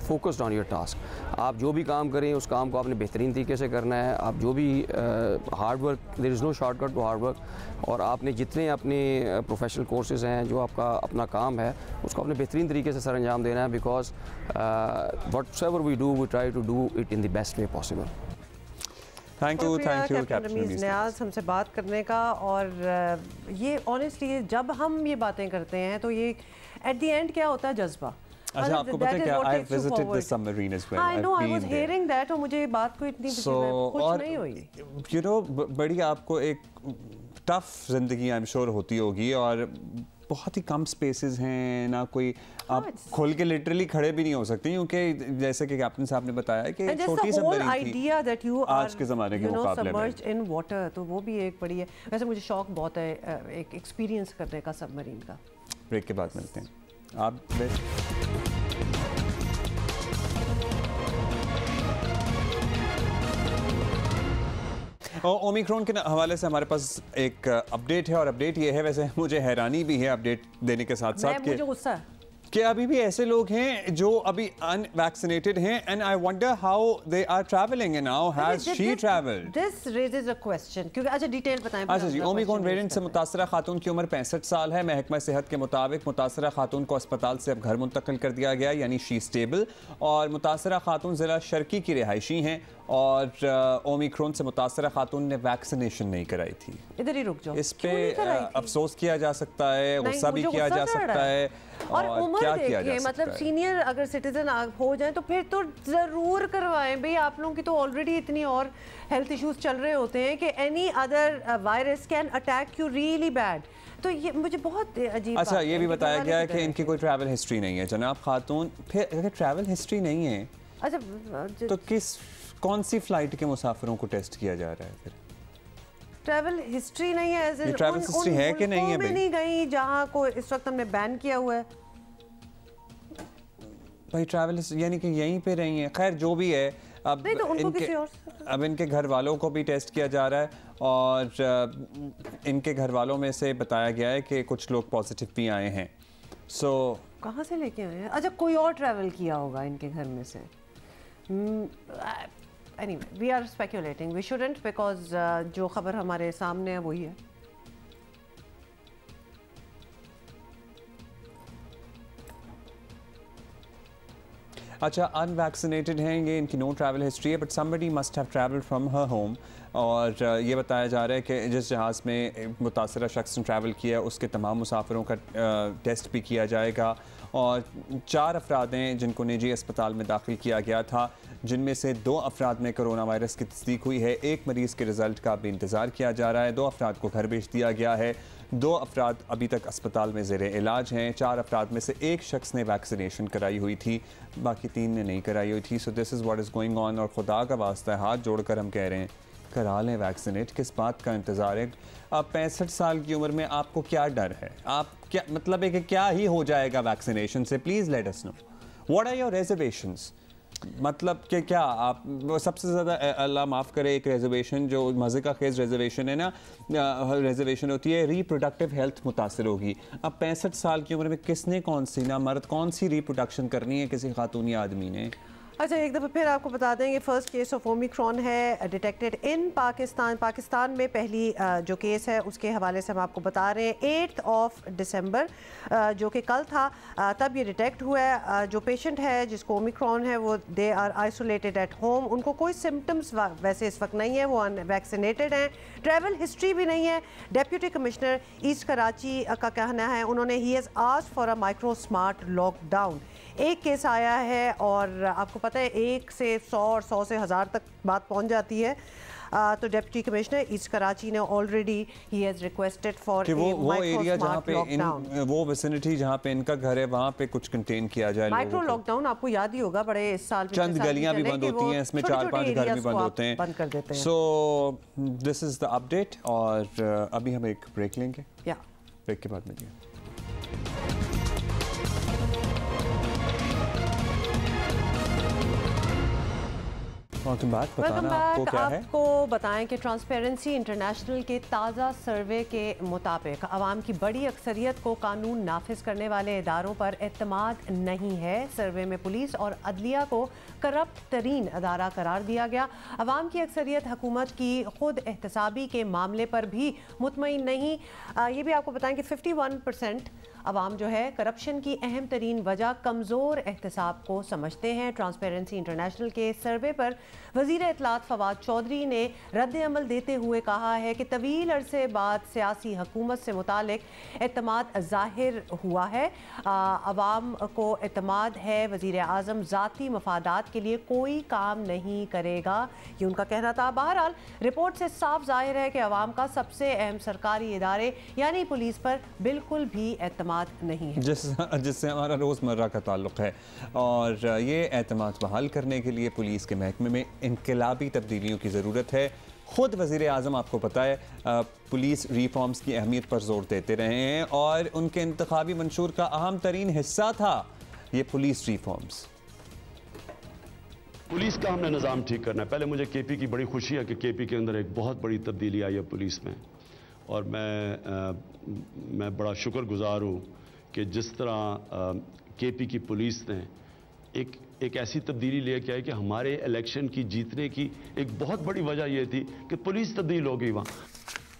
focused on your task. आप जो भी काम करें उस काम को आपने बेहतरीन तरीके से करना है। आप जो भी hard work, there is no shortcut to hard work, और आपने जितने अपने प्रोफेशनल कोर्सेज हैं, जो आपका अपना काम है, उसको आपने बेहतरीन तरीके से सर अंजाम देना है। Because whatever we do, we try to do it in the best way possible. Thank you captain Ramiz Niaz हमसे बात करने का। और ये ऑनेस्टली जब हम ये बातें करते हैं तो ये एट द एंड क्या होता है, जज्बा। अच्छा, आपको पता है क्या, I visited the submarine as well. I know, I was hearing that, और मुझे बात को इतनी खुश नहीं हुई। You know, बड़ी आपको एक टफ जिंदगी आई एम श्योर होती होगी, और बहुत ही कम स्पेसेस हैं ना, कोई आप खोल के लिटरली खड़े भी नहीं हो सकते, क्योंकि जैसे कि कैप्टन साहब ने बताया कि छोटी सबमरीन थी आज के ज़माने के मुकाबले में इन वाटर, तो वो भी एक बड़ी है। वैसे मुझे शौक बहुत है एक एक्सपीरियंस करने का सबमरीन का। ब्रेक के बाद मिलते हैं। आप ओमिक्रॉन के हवाले से हमारे पास एक अपडेट है, और अपडेट ये है, वैसे मुझे हैरानी भी है अपडेट देने के साथ साथ मुझे गुस्सा कि अभी भी ऐसे लोग हैं जो अभी अनवैक्सीनेटेड हैं, and I wonder how they are travelling and now has she travelled. This raises a question, क्योंकि अच्छा डिटेल बताएं। अच्छा जी, ओमिक्रॉन वेरिएंट से मुतासरा खातून की उम्र 65 साल है। महकमा सेहत के मुताबिक मुतासरा खातून को अस्पताल से अब घर मुंतकिल कर दिया गया, यानी शी स्टेबल, और मुतासरा खातून ज़िला शर्की की रिहायशी हैं, और ओमिक्रॉन से मुतासरा खातून ने वैक्सीनेशन नहीं कराई थी। इधर ही रुक जाओ, इस पे अफसोस किया जा सकता है, गुस्सा भी किया जा सकता है, और उम्र देखिए, मतलब सीनियर अगर सिटीजन हो जाए तो फिर तो ज़रूर करवाएं भाई। आप लोगों की तो ऑलरेडी इतनी और हेल्थ इश्यूज चल रहे होते हैं कि any other virus can attack you really bad. तो ये मुझे बहुत अजीब। अच्छा, ये भी बताया गया है कि इनकी कोई ट्रैवल हिस्ट्री नहीं है जनाब खातून। फिर अगर ट्रैवल हिस्ट्री नहीं है, अच्छा तो कौन सी फ्लाइट के मुसाफिरों को टेस्ट किया जा रहा है? फिर ट्रैवल हिस्ट्री नहीं है, ये ट्रैवल हिस्ट्री है कि नहीं है? नहीं गई जहाँ को इस वक्त हमने बैन किया हुआ है भाई, ट्रैवल यानी कि यहीं पे रही हैं। खैर जो भी है, अब अब इनके घर वालों को भी टेस्ट किया जा रहा है, और इनके घर वालों में से बताया गया है कि कुछ लोग पॉजिटिव भी आए हैं। सो कहाँ से लेके आए हैं? अच्छा, कोई और ट्रैवल किया होगा इनके घर में से। Anyway, we are speculating. We shouldn't, because जो खबर हमारे सामने है वही है। अच्छा, अनवैक्सीनेटेड हैं ये, इनकी नो ट्रैवल हिस्ट्री है, but somebody must have travelled from her home, और ये बताया जा रहा है कि जिस जहाज़ में मुतासरा शख्स ने ट्रैवल किया उसके तमाम मुसाफिरों का टेस्ट भी किया जाएगा, और 4 अफराद हैं जिनको निजी अस्पताल में दाखिल किया गया था, जिनमें से 2 अफराद में कोरोना वायरस की तस्दीक हुई है। 1 मरीज़ के रिज़ल्ट का भी इंतज़ार किया जा रहा है। 2 अफराद को घर भेज दिया गया है। 2 अफराद अभी तक अस्पताल में ज़ेरे इलाज हैं। 4 अफराद में से 1 शख्स ने वैक्सीनेशन कराई हुई थी, बाकी 3 ने नहीं कराई हुई थी। So this is what is going on, और खुदा का वास्ता है, हाथ जोड़कर हम कह रहे हैं, करा लें वैक्सीनेट। किस बात का इंतज़ार है? अब 65 साल की उम्र में आपको क्या डर है? आप क्या मतलब है कि क्या ही हो जाएगा वैक्सीनेशन से? Please let us know what are your reservations. मतलब कि क्या आप सबसे ज़्यादा, अल्लाह माफ़ करे, एक रिजर्वेशन जो मज़े का खेज़ रिजर्वेशन है ना, रिजर्वेशन होती है रिप्रोडक्टिव हेल्थ मुतासर होगी। अब 65 साल की उम्र में किसने कौन सी ना मर्द कौन सी रिप्रोडक्शन करनी है किसी खातूनी आदमी ने? अच्छा, एक दफ़ा फिर आपको बता दें कि फर्स्ट केस ऑफ ओमिक्रॉन है डिटेक्टेड इन पाकिस्तान में पहली जो केस है उसके हवाले से हम आपको बता रहे हैं 8 दिसंबर जो कि कल था, तब ये डिटेक्ट हुआ है। जो पेशेंट है जिसको ओमिक्रॉन है वो they are isolated at home, उनको कोई सिम्टम्स वैसे इस वक्त नहीं है, वो अनवैक्सीनेटेड हैं, ट्रैवल हिस्ट्री भी नहीं है। डेप्यूटी कमिश्नर ईस्ट कराची का कहना है, उन्होंने he has asked for a micro smart lockdown. एक केस आया है और आपको पता है 1 से 100 और 100 से 1000 तक बात पहुंच जाती है। तो डिप्टी कमिश्नर ईस्ट कराची ने already he has requested for वो एरिया जहाँ पे वो विसिनिटी जहाँ पे इनका घर है वहाँ पे कुछ कंटेन किया जाए। माइक्रो लॉकडाउन आपको याद ही होगा, बड़े इस साल चंद गलियाँ भी बंद होती हैं, इसमें 4-5 घर भी बंद होते हैं, बंद कर देते हैं। सो दिस इज द अपडेट। और अभी हम एक ब्रेक लेंगे, ब्रेक के बाद मिलिए। आपको बताएं कि ट्रांसपेरेंसी इंटरनेशनल के ताज़ा सर्वे के मुताबिक आवाम की बड़ी अक्सरियत को कानून नाफिज करने वाले इदारों पर एतमाद नहीं है। सर्वे में पुलिस और अदलिया को करप्ट तरीन अदारा करार दिया गया। आवाम की अक्सरियत हुकूमत की खुद एहतसाबी के मामले पर भी मुतमईन नहीं। ये भी आपको बताएं कि 51% अवाम जो है करप्शन की अहम तरीन वजह कमज़ोर एहतसाब को समझते हैं। ट्रांसपेरेंसी इंटरनेशनल के सर्वे पर वज़ीर इत्तलात फवाद चौधरी ने रद्द अमल देते हुए कहा है कि तवील अरसे बाद सियासी हुकूमत से मुतालिक एतमाद ज़ाहिर हुआ है, अवाम को एतमाद है, वज़ीर आज़म ज़ाती मफादात के लिए कोई काम नहीं करेगा, ये उनका कहना था। बहरहाल रिपोर्ट से साफ जाहिर है कि अवाम का सबसे अहम सरकारी इदारे यानी पुलिस पर बिल्कुल भी एतमाद नहीं है, जिससे हमारा रोज़मर्रा का ताल्लुक़ है। और ये एतमाद बहाल करने के लिए पुलिस के महकमे में इनकलाबी तब्दीलियों की ज़रूरत है। ख़ुद वज़ीर आज़म आपको पता है पुलिस रिफॉर्म्स की अहमियत पर ज़ोर देते रहे हैं और उनके इंतखाबी मंशूर का अहम तरीन हिस्सा था ये पुलिस रिफॉर्म्स। पुलिस का हमने निज़ाम ठीक करना है। पहले मुझे केपी की बड़ी खुशी है कि केपी के अंदर एक बहुत बड़ी तब्दीली आई है पुलिस में, और मैं बड़ा शुक्रगुजार हूँ कि जिस तरह केपी की पुलिस ने एक ऐसी तब्दीली लेके आई कि हमारे इलेक्शन की जीतने की एक बहुत बड़ी वजह यह थी कि पुलिस तब्दील हो गई वहाँ।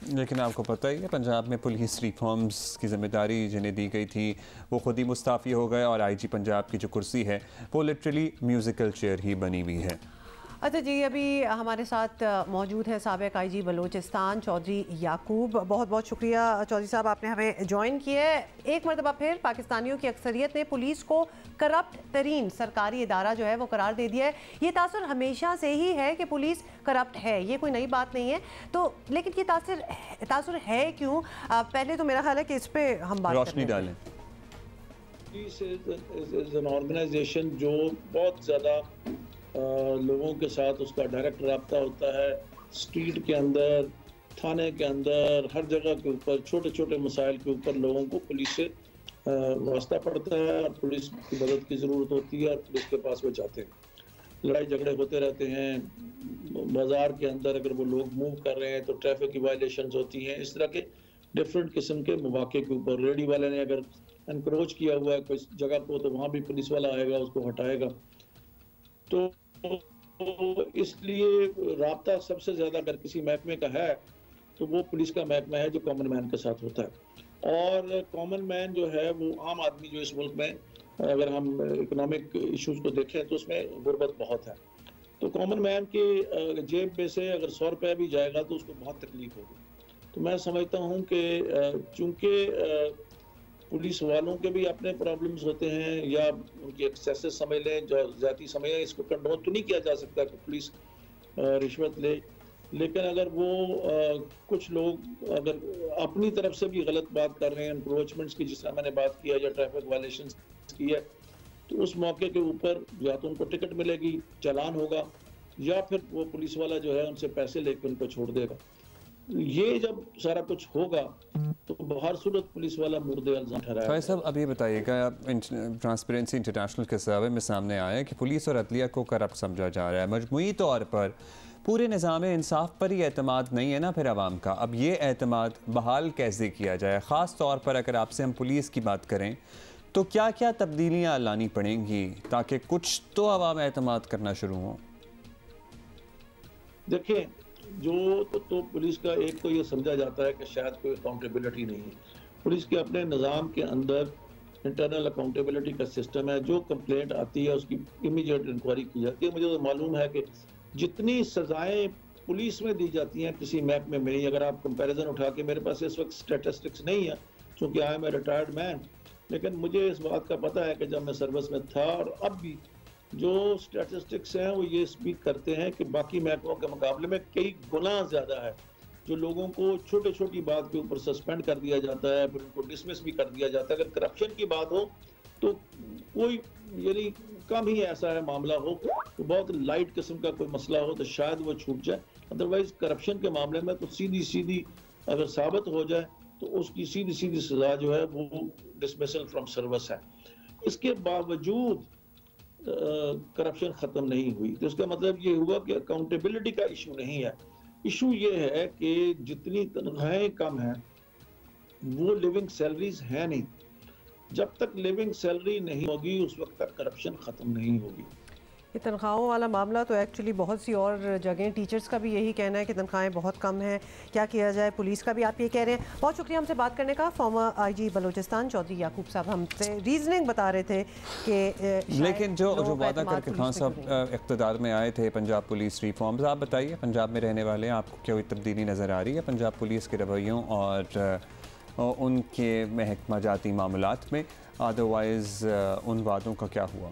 लेकिन आपको पता ही है पंजाब में पुलिस रिफॉर्म्स की जिम्मेदारी जिन्हें दी गई थी वो खुद ही मुस्ताफ़ी हो गए और आईजी पंजाब की जो कुर्सी है वो लिटरली म्यूज़िकल चेयर ही बनी हुई है। अच्छा जी, अभी हमारे साथ मौजूद है साबिक आईजी बलोचिस्तान चौधरी याकूब। बहुत बहुत शुक्रिया चौधरी साहब, आपने हमें ज्वाइन किया है। एक मरतबा फिर पाकिस्तानियों की अक्सरियत ने पुलिस को करप्ट तरीन सरकारी इदारा जो है वो करार दे दिया है। ये तासुर हमेशा से ही है कि पुलिस करप्ट है, ये कोई नई बात नहीं है, तो लेकिन ये तासुर है क्यों? पहले तो मेरा ख्याल है कि इस पर हम बात रोशनी डालें। पुलिस इज एन ऑर्गेनाइजेशन जो बहुत ज़्यादा लोगों के साथ उसका डायरेक्ट रब्ता होता है। स्ट्रीट के अंदर, थाने के अंदर, हर जगह के ऊपर छोटे छोटे मसाइल के ऊपर लोगों को पुलिस से वास्ता पड़ता है और पुलिस की मदद की ज़रूरत होती है और पुलिस के पास वो जाते हैं। लड़ाई झगड़े होते रहते हैं बाज़ार के अंदर, अगर वो लोग मूव कर रहे हैं तो ट्रैफिक की वायलेशंस होती हैं। इस तरह के डिफरेंट किस्म के मौके के ऊपर रेडी वाले ने अगर एनक्रोच किया हुआ है कोई जगह को तो वहाँ भी पुलिस वाला आएगा, उसको हटाएगा। तो इसलिए राब्ता सबसे ज़्यादा अगर किसी महकमे का है तो वो पुलिस का महकमा है जो कॉमन मैन के साथ होता है। और कॉमन मैन जो है वो आम आदमी जो इस मुल्क में अगर हम इकोनॉमिक इश्यूज को देखें तो उसमें गुर्बत बहुत है। तो कॉमन मैन के जेब में से अगर 100 रुपया भी जाएगा तो उसको बहुत तकलीफ होगी। तो मैं समझता हूँ कि चूँकि पुलिस वालों के भी अपने प्रॉब्लम्स होते हैं या उनकी एक्सेसेस समझ लें, जो ज़ाती समझ लें, इसको कंट्रोल तो नहीं किया जा सकता कि पुलिस रिश्वत ले, लेकिन अगर वो कुछ लोग अगर अपनी तरफ से भी गलत बात कर रहे हैं एनक्रोचमेंट्स की, जिस तरह मैंने बात किया या ट्रैफिक वायलेशंस की है, तो उस मौके के ऊपर या तो उनको टिकट मिलेगी, चालान होगा, या फिर वो पुलिस वाला जो है उनसे पैसे लेकर उनको छोड़ देगा। ये जब सारा कुछ होगा तो हर सूरत पुलिस वाला मुर्दे अल्जाम ठहराया। भाई साहब अब ये बताइएगा, ट्रांसपेरेंसी इंटरनेशनल के सर्वे में सामने आया है कि पुलिस और अदलिया को करप्ट समझा जा रहा है। मजमूई तौर पर पूरे निज़ाम इंसाफ पर ही एतमाद नहीं है ना फिर आवाम का। अब ये एतमाद बहाल कैसे किया जाए? ख़ास तौर पर अगर आपसे हम पुलिस की बात करें तो क्या क्या तब्दीलियां लानी पड़ेंगी ताकि कुछ तो आवाम एतमाद करना शुरू हो? देखिए, जो तो पुलिस का एक तो ये समझा जाता है कि शायद कोई अकाउंटेबिलिटी नहीं है। पुलिस के अपने निज़ाम के अंदर इंटरनल अकाउंटेबिलिटी का सिस्टम है। जो कंप्लेंट आती है उसकी इमीडिएट इंक्वायरी की जाती है। मुझे तो मालूम है कि जितनी सजाएं पुलिस में दी जाती हैं किसी महकमे में, अगर आप कंपैरिजन उठा के, मेरे पास इस वक्त स्टैटिस्टिक्स नहीं है क्योंकि I am a retired man, लेकिन मुझे इस बात का पता है कि जब मैं सर्विस में था और अब भी जो स्टैटिस्टिक्स हैं वो ये स्पीक करते हैं कि बाकी महकमों के मुकाबले में कई गुना ज़्यादा है जो लोगों को छोटी छोटी बात के ऊपर सस्पेंड कर दिया जाता है, फिर उनको डिसमिस भी कर दिया जाता है। अगर करप्शन की बात हो तो कोई यानी कम ही ऐसा है मामला हो, तो बहुत लाइट किस्म का कोई मसला हो तो शायद वो छूट जाए। अदरवाइज करप्शन के मामले में तो सीधी सीधी अगर साबित हो जाए तो उसकी सीधी सीधी सजा जो है वो डिसमिसल फ्रॉम सर्विस है। इसके बावजूद करप्शन ख़त्म नहीं हुई तो इसका मतलब ये हुआ कि अकाउंटेबिलिटी का इशू नहीं है। इशू ये है कि जितनी तनख्वाहें कम हैं वो लिविंग सैलरीज हैं नहीं। जब तक लिविंग सैलरी नहीं होगी उस वक्त तक करप्शन ख़त्म नहीं होगी। ये तनख्वाहों वाला मामला तो एक्चुअली बहुत सी और जगह, टीचर्स का भी यही कहना है कि तनख्वाहें बहुत कम हैं, क्या किया जाए। पुलिस का भी आप ये कह रहे हैं। बहुत शुक्रिया हमसे बात करने का। फॉर्मर आईजी बलूचिस्तान चौधरी याकूब साहब हमसे रीजनिंग बता रहे थे कि लेकिन जो वादा करके खान साहब इक़्तिदार में आए थे पंजाब पुलिस रिफॉर्म्स, आप बताइए, पंजाब में रहने वाले हैं, आपको क्या कोई तब्दीली नज़र आ रही है पंजाब पुलिस के रवैयों और उनके महकमा जाती मामलात में? अदरवाइज़ उन वादों का क्या हुआ?